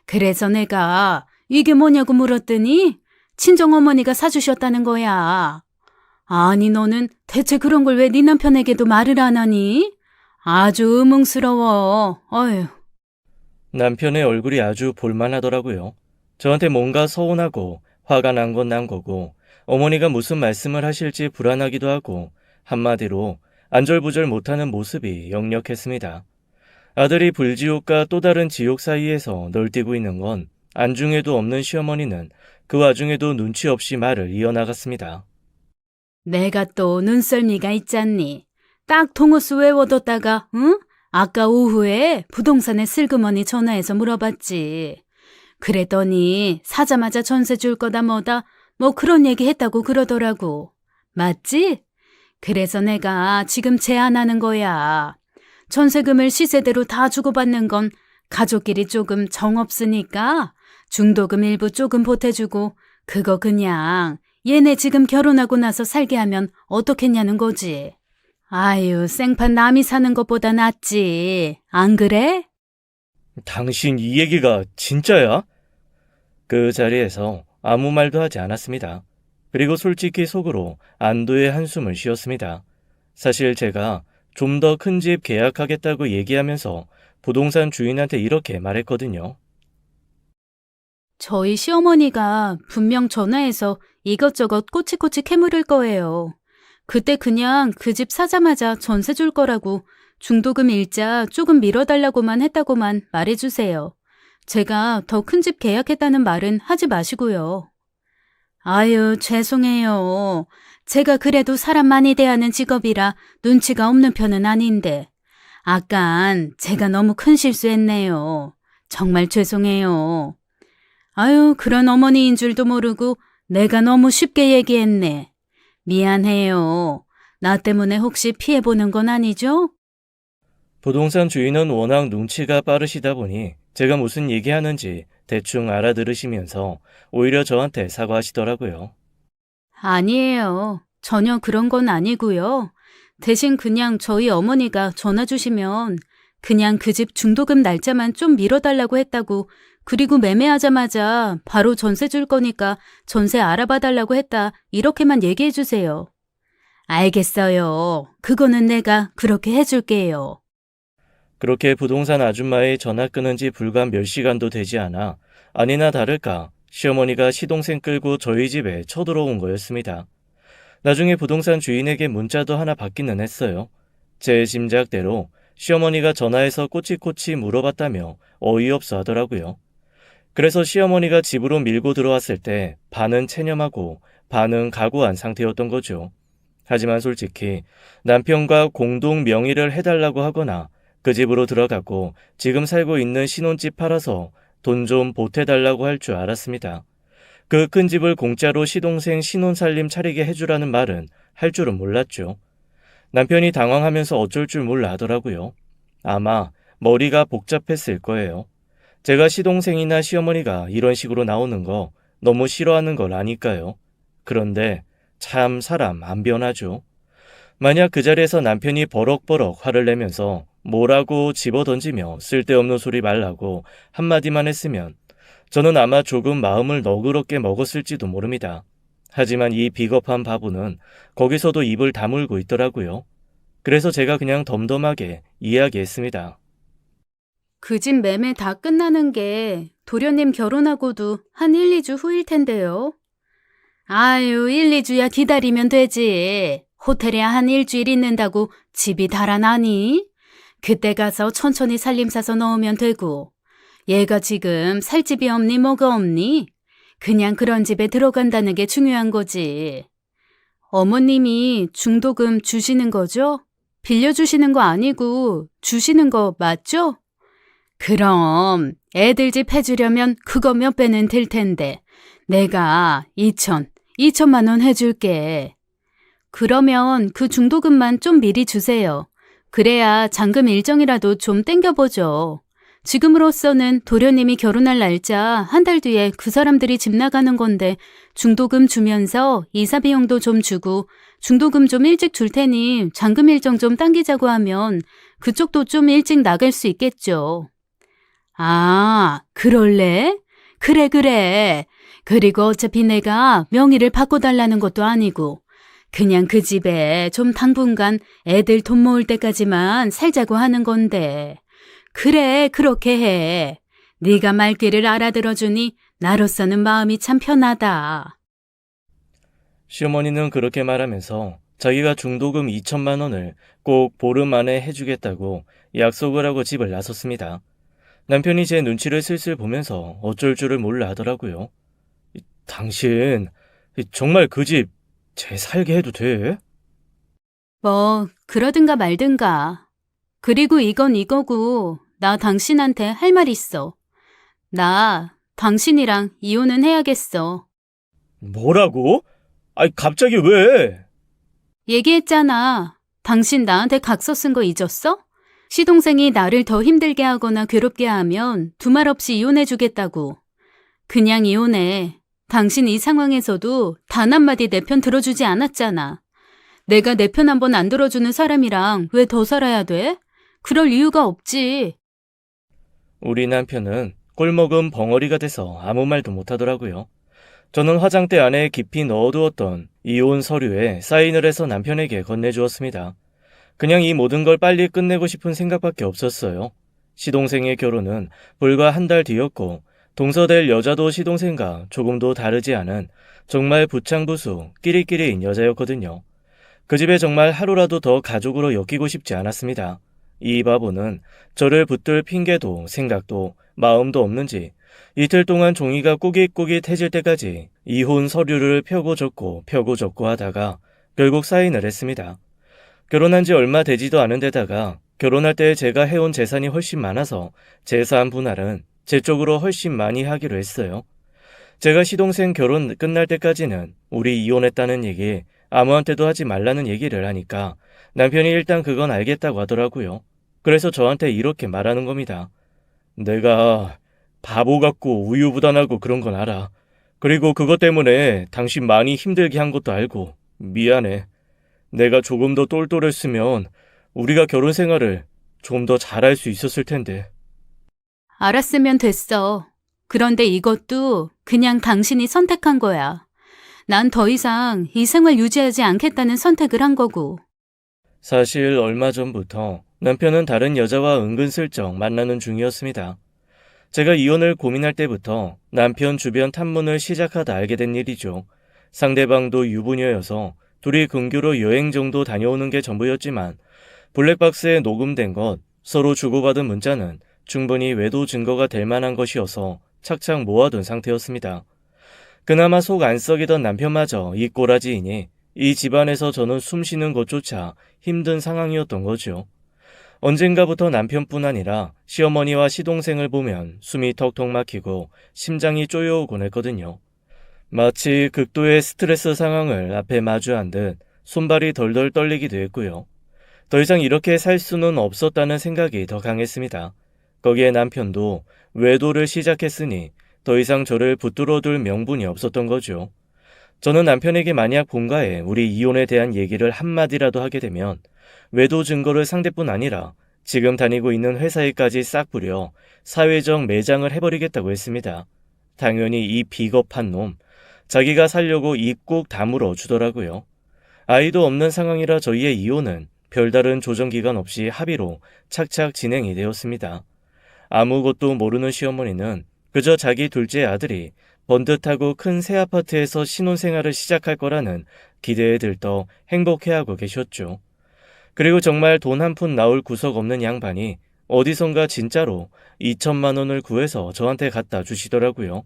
그래서 내가 이게 뭐냐고 물었더니 친정어머니가 사주셨다는 거야. 아니, 너는 대체 그런 걸 왜 네 남편에게도 말을 안 하니? 아주 의문스러워. 어휴. 남편의 얼굴이 아주 볼만하더라고요. 저한테 뭔가 서운하고 화가 난 건 난 거고 어머니가 무슨 말씀을 하실지 불안하기도 하고 한마디로 안절부절 못하는 모습이 역력했습니다. 아들이 불지옥과 또 다른 지옥 사이에서 널뛰고 있는 건 안중에도 없는 시어머니는 그 와중에도 눈치 없이 말을 이어나갔습니다. 내가 또 눈썰미가 있잖니. 딱 동호수 외워뒀다가, 응? 아까 오후에 부동산에 슬그머니 전화해서 물어봤지. 그랬더니 사자마자 전세 줄 거다 뭐다 뭐 그런 얘기 했다고 그러더라고. 맞지? 그래서 내가 지금 제안하는 거야. 전세금을 시세대로 다 주고받는 건 가족끼리 조금 정없으니까 중도금 일부 조금 보태주고 그거 그냥 얘네 지금 결혼하고 나서 살게 하면 어떻겠냐는 거지. 아유, 생판 남이 사는 것보다 낫지. 안 그래? 당신 이 얘기가 진짜야? 그 자리에서 아무 말도 하지 않았습니다. 그리고 솔직히 속으로 안도의 한숨을 쉬었습니다. 사실 제가 좀 더 큰 집 계약하겠다고 얘기하면서 부동산 주인한테 이렇게 말했거든요. 저희 시어머니가 분명 전화해서 이것저것 꼬치꼬치 캐물을 거예요. 그때 그냥 그 집 사자마자 전세 줄 거라고 중도금 일자 조금 밀어달라고만 했다고만 말해주세요. 제가 더 큰 집 계약했다는 말은 하지 마시고요. 아유, 죄송해요. 제가 그래도 사람 많이 대하는 직업이라 눈치가 없는 편은 아닌데. 아깐 제가 너무 큰 실수했네요. 정말 죄송해요. 아유, 그런 어머니인 줄도 모르고 내가 너무 쉽게 얘기했네. 미안해요. 나 때문에 혹시 피해보는 건 아니죠? 부동산 주인은 워낙 눈치가 빠르시다 보니 제가 무슨 얘기하는지 대충 알아들으시면서 오히려 저한테 사과하시더라고요. 아니에요. 전혀 그런 건 아니고요. 대신 그냥 저희 어머니가 전화 주시면 그냥 그 집 중도금 날짜만 좀 미뤄달라고 했다고, 그리고 매매하자마자 바로 전세 줄 거니까 전세 알아봐 달라고 했다, 이렇게만 얘기해 주세요. 알겠어요. 그거는 내가 그렇게 해줄게요. 그렇게 부동산 아줌마의 전화 끊은 지 불과 몇 시간도 되지 않아 아니나 다를까 시어머니가 시동생 끌고 저희 집에 쳐들어온 거였습니다. 나중에 부동산 주인에게 문자도 하나 받기는 했어요. 제 짐작대로 시어머니가 전화해서 꼬치꼬치 물어봤다며 어이없어 하더라고요. 그래서 시어머니가 집으로 밀고 들어왔을 때 반은 체념하고 반은 각오한 상태였던 거죠. 하지만 솔직히 남편과 공동 명의를 해달라고 하거나 그 집으로 들어가고 지금 살고 있는 신혼집 팔아서 돈 좀 보태달라고 할 줄 알았습니다. 그 큰 집을 공짜로 시동생 신혼살림 차리게 해주라는 말은 할 줄은 몰랐죠. 남편이 당황하면서 어쩔 줄 몰라 하더라고요. 아마 머리가 복잡했을 거예요. 제가 시동생이나 시어머니가 이런 식으로 나오는 거 너무 싫어하는 걸 아니까요. 그런데 참 사람 안 변하죠. 만약 그 자리에서 남편이 버럭버럭 화를 내면서 뭐라고 집어던지며 쓸데없는 소리 말라고 한마디만 했으면 저는 아마 조금 마음을 너그럽게 먹었을지도 모릅니다. 하지만 이 비겁한 바보는 거기서도 입을 다물고 있더라고요. 그래서 제가 그냥 덤덤하게 이야기했습니다. 그 집 매매 다 끝나는 게 도련님 결혼하고도 한 1, 2주 후일 텐데요. 아유, 1, 2주야 기다리면 되지. 호텔에 한 일주일 있는다고 집이 달아나니? 그때 가서 천천히 살림 사서 넣으면 되고. 얘가 지금 살 집이 없니 뭐가 없니? 그냥 그런 집에 들어간다는 게 중요한 거지. 어머님이 중도금 주시는 거죠? 빌려주시는 거 아니고 주시는 거 맞죠? 그럼 애들 집 해주려면 그거 몇 배는 들 텐데 내가 2천만 원 해줄게. 그러면 그 중도금만 좀 미리 주세요. 그래야 잔금 일정이라도 좀 땡겨보죠. 지금으로서는 도련님이 결혼할 날짜 한 달 뒤에 그 사람들이 집 나가는 건데 중도금 주면서 이사 비용도 좀 주고 중도금 좀 일찍 줄 테니 잔금 일정 좀 당기자고 하면 그쪽도 좀 일찍 나갈 수 있겠죠. 아, 그럴래? 그래. 그리고 어차피 내가 명의를 바꿔달라는 것도 아니고 그냥 그 집에 좀 당분간 애들 돈 모을 때까지만 살자고 하는 건데. 그래, 그렇게 해. 네가 말귀를 알아들어주니 나로서는 마음이 참 편하다. 시어머니는 그렇게 말하면서 자기가 중도금 2천만 원을 꼭 보름 안에 해주겠다고 약속을 하고 집을 나섰습니다. 남편이 제 눈치를 슬슬 보면서 어쩔 줄을 몰라 하더라고요. 당신 정말 그 집 제 살게 해도 돼? 뭐 그러든가 말든가. 그리고 이건 이거고 나 당신한테 할 말 있어. 나 당신이랑 이혼은 해야겠어. 뭐라고? 아니 갑자기 왜? 얘기했잖아. 당신 나한테 각서 쓴 거 잊었어? 시동생이 나를 더 힘들게 하거나 괴롭게 하면 두말 없이 이혼해주겠다고. 그냥 이혼해. 당신 이 상황에서도 단 한마디 내 편 들어주지 않았잖아. 내가 내 편 한 번 안 들어주는 사람이랑 왜 더 살아야 돼? 그럴 이유가 없지. 우리 남편은 꼴먹은 벙어리가 돼서 아무 말도 못하더라고요. 저는 화장대 안에 깊이 넣어두었던 이혼 서류에 사인을 해서 남편에게 건네주었습니다. 그냥 이 모든 걸 빨리 끝내고 싶은 생각밖에 없었어요. 시동생의 결혼은 불과 한 달 뒤였고 동서될 여자도 시동생과 조금도 다르지 않은 정말 부창부수 끼리끼리인 여자였거든요. 그 집에 정말 하루라도 더 가족으로 엮이고 싶지 않았습니다. 이 바보는 저를 붙들 핑계도 생각도 마음도 없는지 이틀 동안 종이가 꾸깃꾸깃해질 때까지 이혼 서류를 펴고 적고 하다가 결국 사인을 했습니다. 결혼한 지 얼마 되지도 않은 데다가 결혼할 때 제가 해온 재산이 훨씬 많아서 재산 분할은 제 쪽으로 훨씬 많이 하기로 했어요. 제가 시동생 결혼 끝날 때까지는 우리 이혼했다는 얘기 아무한테도 하지 말라는 얘기를 하니까 남편이 일단 그건 알겠다고 하더라고요. 그래서 저한테 이렇게 말하는 겁니다. 내가 바보 같고 우유부단하고 그런 건 알아. 그리고 그것 때문에 당신 많이 힘들게 한 것도 알고 미안해. 내가 조금 더 똘똘했으면 우리가 결혼 생활을 좀 더 잘할 수 있었을 텐데. 알았으면 됐어. 그런데 이것도 그냥 당신이 선택한 거야. 난 더 이상 이 생활 유지하지 않겠다는 선택을 한 거고. 사실 얼마 전부터 남편은 다른 여자와 은근슬쩍 만나는 중이었습니다. 제가 이혼을 고민할 때부터 남편 주변 탐문을 시작하다 알게 된 일이죠. 상대방도 유부녀여서 둘이 근교로 여행 정도 다녀오는 게 전부였지만 블랙박스에 녹음된 것, 서로 주고받은 문자는 충분히 외도 증거가 될 만한 것이어서 착착 모아둔 상태였습니다. 그나마 속 안 썩이던 남편마저 이 꼬라지이니 이 집안에서 저는 숨쉬는 것조차 힘든 상황이었던 거죠. 언젠가부터 남편뿐 아니라 시어머니와 시동생을 보면 숨이 턱턱 막히고 심장이 쪼여오곤 했거든요. 마치 극도의 스트레스 상황을 앞에 마주한 듯 손발이 덜덜 떨리기도 했고요. 더 이상 이렇게 살 수는 없었다는 생각이 더 강했습니다. 거기에 남편도 외도를 시작했으니 더 이상 저를 붙들어둘 명분이 없었던 거죠. 저는 남편에게 만약 본가에 우리 이혼에 대한 얘기를 한마디라도 하게 되면 외도 증거를 상대뿐 아니라 지금 다니고 있는 회사에까지 싹 뿌려 사회적 매장을 해버리겠다고 했습니다. 당연히 이 비겁한 놈, 자기가 살려고 입 꾹 다물어 주더라고요. 아이도 없는 상황이라 저희의 이혼은 별다른 조정기간 없이 합의로 착착 진행이 되었습니다. 아무것도 모르는 시어머니는 그저 자기 둘째 아들이 번듯하고 큰 새 아파트에서 신혼생활을 시작할 거라는 기대에 들떠 행복해하고 계셨죠. 그리고 정말 돈 한 푼 나올 구석 없는 양반이 어디선가 진짜로 2천만 원을 구해서 저한테 갖다 주시더라고요.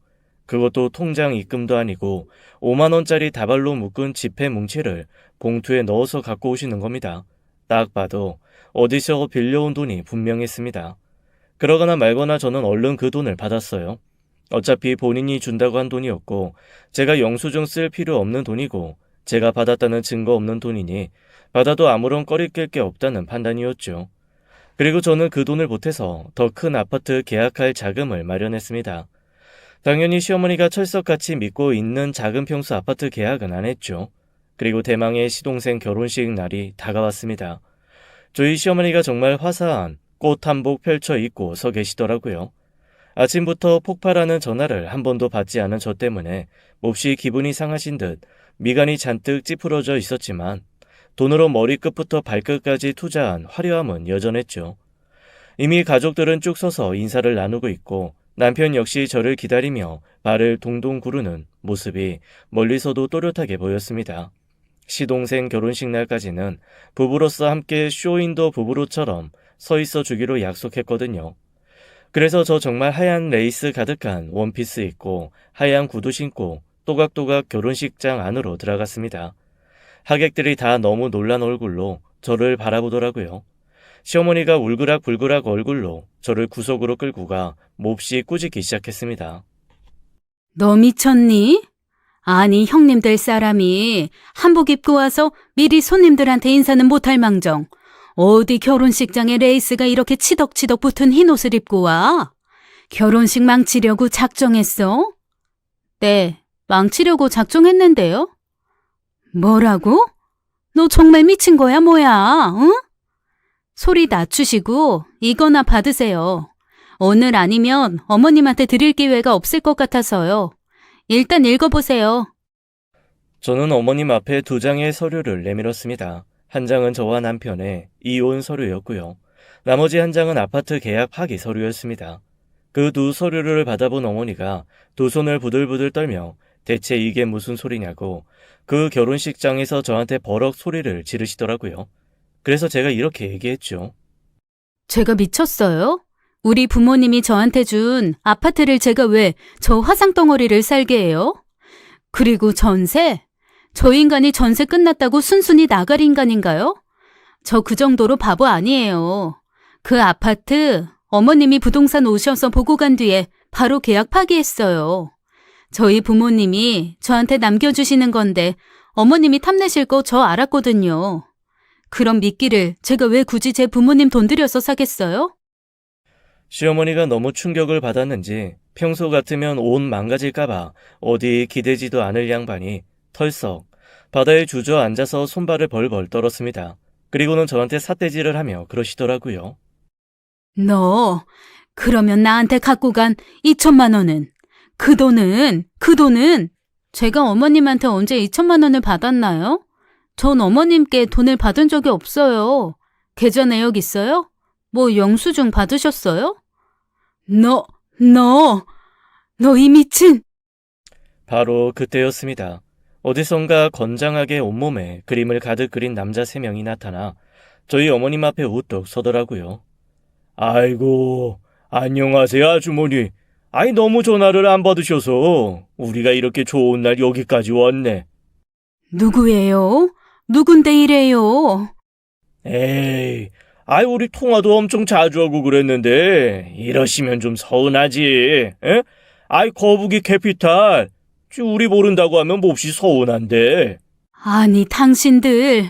그것도 통장 입금도 아니고 5만 원짜리 다발로 묶은 지폐 뭉치를 봉투에 넣어서 갖고 오시는 겁니다. 딱 봐도 어디서 빌려온 돈이 분명했습니다. 그러거나 말거나 저는 얼른 그 돈을 받았어요. 어차피 본인이 준다고 한 돈이었고 제가 영수증 쓸 필요 없는 돈이고 제가 받았다는 증거 없는 돈이니 받아도 아무런 꺼리낄 게 없다는 판단이었죠. 그리고 저는 그 돈을 보태서 더 큰 아파트 계약할 자금을 마련했습니다. 당연히 시어머니가 철석같이 믿고 있는 작은 평수 아파트 계약은 안 했죠. 그리고 대망의 시동생 결혼식 날이 다가왔습니다. 저희 시어머니가 정말 화사한 꽃 한복 펼쳐 입고 서 계시더라고요. 아침부터 폭발하는 전화를 한 번도 받지 않은 저 때문에 몹시 기분이 상하신 듯 미간이 잔뜩 찌푸러져 있었지만 돈으로 머리끝부터 발끝까지 투자한 화려함은 여전했죠. 이미 가족들은 쭉 서서 인사를 나누고 있고 남편 역시 저를 기다리며 발을 동동 구르는 모습이 멀리서도 또렷하게 보였습니다. 시동생 결혼식 날까지는 부부로서 함께 쇼인도 부부로처럼 서 있어 주기로 약속했거든요. 그래서 저 정말 하얀 레이스 가득한 원피스 입고 하얀 구두 신고 또각또각 결혼식장 안으로 들어갔습니다. 하객들이 다 너무 놀란 얼굴로 저를 바라보더라고요. 시어머니가 울그락불그락 얼굴로 저를 구석으로 끌고 가 몹시 꾸짖기 시작했습니다. 너 미쳤니? 아니, 형님 될 사람이 한복 입고 와서 미리 손님들한테 인사는 못할 망정. 어디 결혼식장에 레이스가 이렇게 치덕치덕 붙은 흰 옷을 입고 와? 결혼식 망치려고 작정했어? 네, 망치려고 작정했는데요. 뭐라고? 너 정말 미친 거야, 뭐야, 응? 소리 낮추시고 이거나 받으세요. 오늘 아니면 어머님한테 드릴 기회가 없을 것 같아서요. 일단 읽어보세요. 저는 어머님 앞에 2장의 서류를 내밀었습니다. 한 장은 저와 남편의 이혼 서류였고요. 나머지 한 장은 아파트 계약 파기 서류였습니다. 그 두 서류를 받아본 어머니가 두 손을 부들부들 떨며 대체 이게 무슨 소리냐고 그 결혼식장에서 저한테 버럭 소리를 지르시더라고요. 그래서 제가 이렇게 얘기했죠. 제가 미쳤어요? 우리 부모님이 저한테 준 아파트를 제가 왜 저 화상덩어리를 살게 해요? 그리고 전세? 저 인간이 전세 끝났다고 순순히 나갈 인간인가요? 저 그 정도로 바보 아니에요. 그 아파트 어머님이 부동산 오셔서 보고 간 뒤에 바로 계약 파기했어요. 저희 부모님이 저한테 남겨주시는 건데 어머님이 탐내실 거 저 알았거든요. 그럼 미끼를 제가 왜 굳이 제 부모님 돈 들여서 사겠어요? 시어머니가 너무 충격을 받았는지 평소 같으면 온 망가질까봐 어디 기대지도 않을 양반이 털썩 바다에 주저앉아서 손발을 벌벌 떨었습니다. 그리고는 저한테 삿대질을 하며 그러시더라고요. 너 그러면 나한테 갖고 간 2천만 원은? 그 돈은 제가 어머님한테 언제 2천만 원을 받았나요? 전 어머님께 돈을 받은 적이 없어요. 계좌 내역 있어요? 뭐 영수증 받으셨어요? 너 이 미친! 바로 그때였습니다. 어디선가 건장하게 온몸에 그림을 가득 그린 남자 3명이 나타나 저희 어머님 앞에 우뚝 서더라고요. 아이고, 안녕하세요 아주머니. 아이 너무 전화를 안 받으셔서 우리가 이렇게 좋은 날 여기까지 왔네. 누구예요? 누군데 이래요? 에이, 아이 우리 통화도 엄청 자주 하고 그랬는데 이러시면 좀 서운하지. 에? 아이 거북이 캐피탈. 우리 모른다고 하면 몹시 서운한데. 아니, 당신들.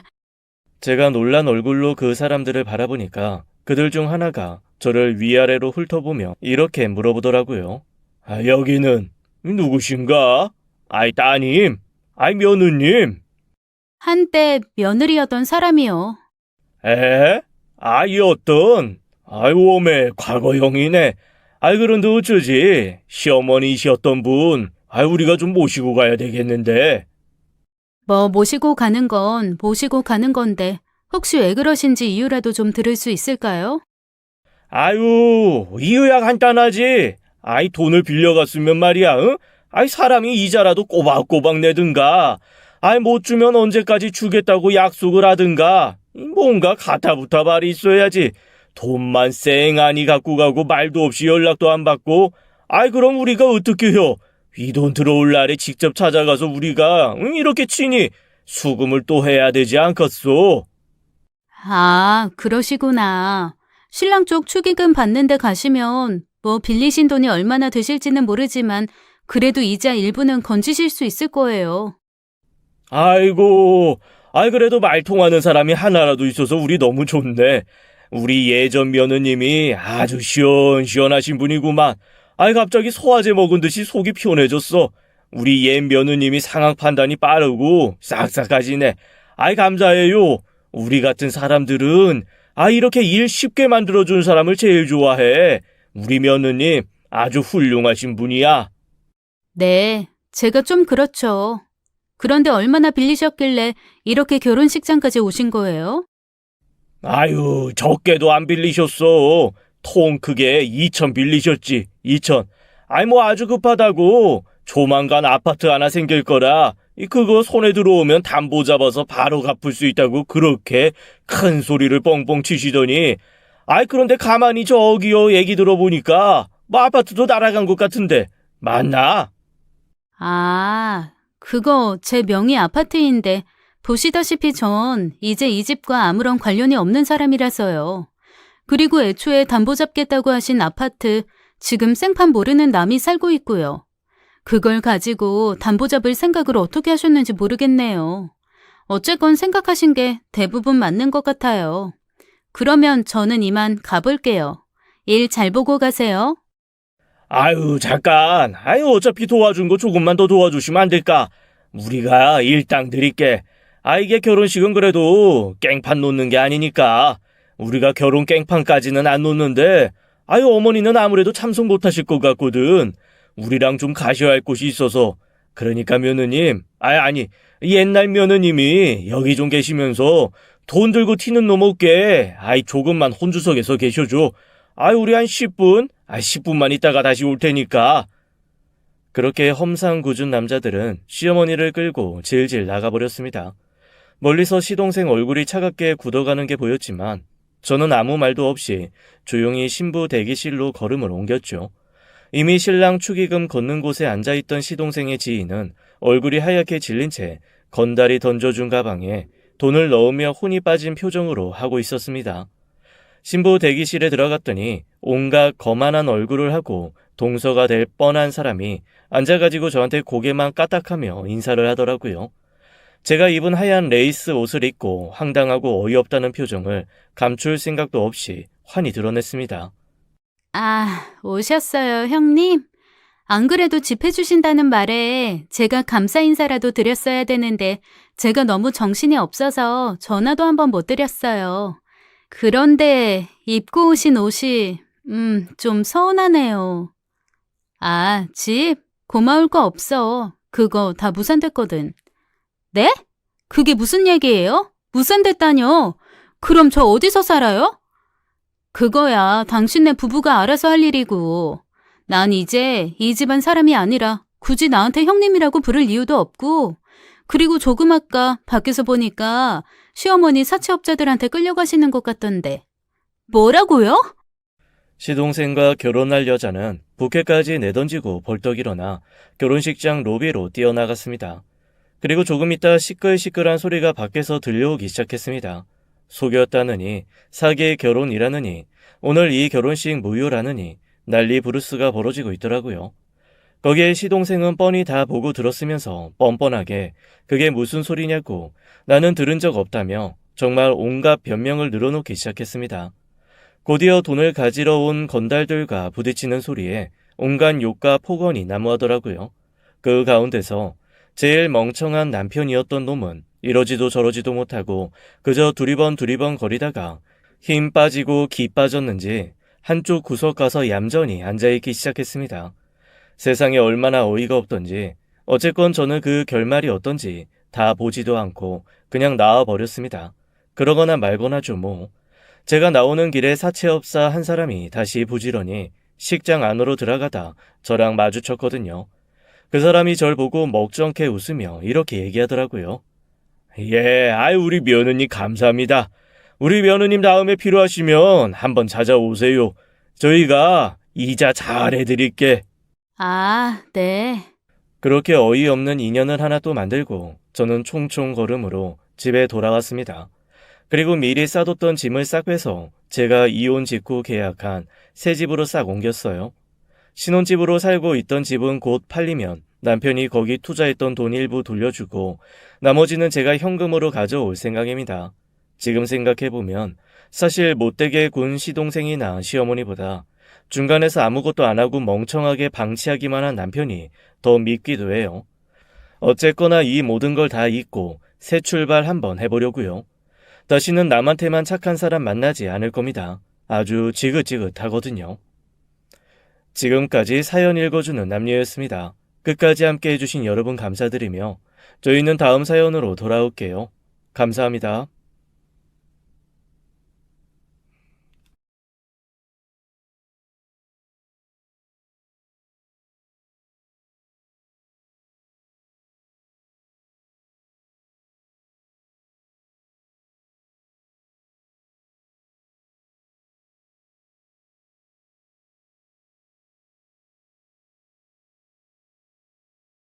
제가 놀란 얼굴로 그 사람들을 바라보니까 그들 중 하나가 저를 위아래로 훑어보며 이렇게 물어보더라고요. 여기는 누구신가? 아이, 따님, 아이, 며느님. 한때 며느리였던 사람이요. 에? 아이, 어떤? 아이, 오메, 과거형이네. 아이, 그런데 어쩌지? 시어머니이셨던 분, 아이, 우리가 좀 모시고 가야 되겠는데. 뭐 모시고 가는 건 모시고 가는 건데 혹시 왜 그러신지 이유라도 좀 들을 수 있을까요? 아유, 이유야 간단하지. 아이, 돈을 빌려갔으면 말이야, 응? 아이, 사람이 이자라도 꼬박꼬박 내든가. 아이, 못 주면 언제까지 주겠다고 약속을 하든가. 뭔가 가타부타 말이 있어야지. 돈만 쌩하니 갖고 가고 말도 없이 연락도 안 받고. 아이, 그럼 우리가 어떻게 해요? 이 돈 들어올 날에 직접 찾아가서 우리가 이렇게 치니 수금을 또 해야 되지 않겠소? 아, 그러시구나. 신랑 쪽 축의금 받는데 가시면 뭐 빌리신 돈이 얼마나 드실지는 모르지만 그래도 이자 일부는 건지실 수 있을 거예요. 아이고, 아이, 그래도 말 통하는 사람이 하나라도 있어서 우리 너무 좋네. 우리 예전 며느님이 아주 시원시원하신 분이구만. 아이, 갑자기 소화제 먹은 듯이 속이 편해졌어. 우리 옛 며느님이 상황 판단이 빠르고 싹싹하시네. 아이, 감사해요. 우리 같은 사람들은 이렇게 일 쉽게 만들어준 사람을 제일 좋아해. 우리 며느님 아주 훌륭하신 분이야. 네, 제가 좀 그렇죠. 그런데 얼마나 빌리셨길래 이렇게 결혼식장까지 오신 거예요? 아유, 적게도 안 빌리셨어. 통 크게 2천 빌리셨지, 2천. 아이, 뭐 아주 급하다고. 조만간 아파트 하나 생길 거라. 그거 손에 들어오면 담보 잡아서 바로 갚을 수 있다고 그렇게 큰 소리를 뻥뻥 치시더니. 아이, 그런데 가만히 저기요 얘기 들어보니까 뭐 아파트도 날아간 것 같은데. 맞나? 아, 그거 제 명의 아파트인데 보시다시피 전 이제 이 집과 아무런 관련이 없는 사람이라서요. 그리고 애초에 담보 잡겠다고 하신 아파트 지금 생판 모르는 남이 살고 있고요. 그걸 가지고 담보 잡을 생각을 어떻게 하셨는지 모르겠네요. 어쨌건 생각하신 게 대부분 맞는 것 같아요. 그러면 저는 이만 가볼게요. 일 잘 보고 가세요. 아유, 잠깐. 아유, 어차피 도와준 거 조금만 더 도와주시면 안 될까? 우리가 일당 드릴게. 이게 결혼식은 그래도 깽판 놓는 게 아니니까. 우리가 결혼 깽판까지는 안 놓는데, 아유, 어머니는 아무래도 참석 못 하실 것 같거든. 우리랑 좀 가셔야 할 곳이 있어서. 그러니까 며느님, 아니, 옛날 며느님이 여기 좀 계시면서 돈 들고 튀는 놈 없게, 조금만 혼주석에서 계셔줘. 우리 한 10분? 10분만 있다가 다시 올 테니까. 그렇게 험상궂은 남자들은 시어머니를 끌고 질질 나가버렸습니다. 멀리서 시동생 얼굴이 차갑게 굳어가는 게 보였지만 저는 아무 말도 없이 조용히 신부 대기실로 걸음을 옮겼죠. 이미 신랑 축의금 걷는 곳에 앉아있던 시동생의 지인은 얼굴이 하얗게 질린 채 건달이 던져준 가방에 돈을 넣으며 혼이 빠진 표정으로 하고 있었습니다. 신부 대기실에 들어갔더니 온갖 거만한 얼굴을 하고 동서가 될 뻔한 사람이 앉아가지고 저한테 고개만 까딱하며 인사를 하더라고요. 제가 입은 하얀 레이스 옷을 입고 황당하고 어이없다는 표정을 감출 생각도 없이 환히 드러냈습니다. 아, 오셨어요, 형님? 안 그래도 집 해주신다는 말에 제가 감사 인사라도 드렸어야 되는데 제가 너무 정신이 없어서 전화도 한번 못 드렸어요. 그런데 입고 오신 옷이 좀 서운하네요. 아, 집? 고마울 거 없어. 그거 다 무산됐거든. 네? 그게 무슨 얘기예요? 무산됐다뇨? 그럼 저 어디서 살아요? 그거야 당신네 부부가 알아서 할 일이고. 난 이제 이 집안 사람이 아니라 굳이 나한테 형님이라고 부를 이유도 없고. 그리고 조금 아까 밖에서 보니까 시어머니 사채업자들한테 끌려가시는 것 같던데. 뭐라고요? 시동생과 결혼할 여자는 부케까지 내던지고 벌떡 일어나 결혼식장 로비로 뛰어나갔습니다. 그리고 조금 있다 시끌시끌한 소리가 밖에서 들려오기 시작했습니다. 속였다느니, 사기의 결혼이라느니, 오늘 이 결혼식 무효라느니 난리 부르스가 벌어지고 있더라고요. 거기에 시동생은 뻔히 다 보고 들었으면서 뻔뻔하게 그게 무슨 소리냐고 나는 들은 적 없다며 정말 온갖 변명을 늘어놓기 시작했습니다. 곧이어 돈을 가지러 온 건달들과 부딪히는 소리에 온갖 욕과 폭언이 난무하더라고요. 그 가운데서 제일 멍청한 남편이었던 놈은 이러지도 저러지도 못하고 그저 두리번 거리다가 힘 빠지고 기 빠졌는지 한쪽 구석 가서 얌전히 앉아있기 시작했습니다. 세상에 얼마나 어이가 없던지 어쨌건 저는 그 결말이 어떤지 다 보지도 않고 그냥 나와버렸습니다. 그러거나 말거나죠 뭐. 제가 나오는 길에 사채업사 한 사람이 다시 부지런히 식장 안으로 들어가다 저랑 마주쳤거든요. 그 사람이 절 보고 먹정케 웃으며 이렇게 얘기하더라고요. 예, 우리 며느님 감사합니다. 우리 며느님 다음에 필요하시면 한번 찾아오세요. 저희가 이자 잘 해드릴게. 아, 네. 그렇게 어이없는 인연을 하나 또 만들고 저는 총총 걸음으로 집에 돌아왔습니다. 그리고 미리 싸뒀던 짐을 싹 빼서 제가 이혼 직후 계약한 새 집으로 싹 옮겼어요. 신혼집으로 살고 있던 집은 곧 팔리면 남편이 거기 투자했던 돈 일부 돌려주고 나머지는 제가 현금으로 가져올 생각입니다. 지금 생각해보면 사실 못되게 군 시동생이나 시어머니보다 중간에서 아무것도 안 하고 멍청하게 방치하기만 한 남편이 더 밉기도 해요. 어쨌거나 이 모든 걸 다 잊고 새 출발 한번 해보려고요. 다시는 남한테만 착한 사람 만나지 않을 겁니다. 아주 지긋지긋하거든요. 지금까지 사연 읽어주는 남녀였습니다. 끝까지 함께 해주신 여러분 감사드리며 저희는 다음 사연으로 돌아올게요. 감사합니다.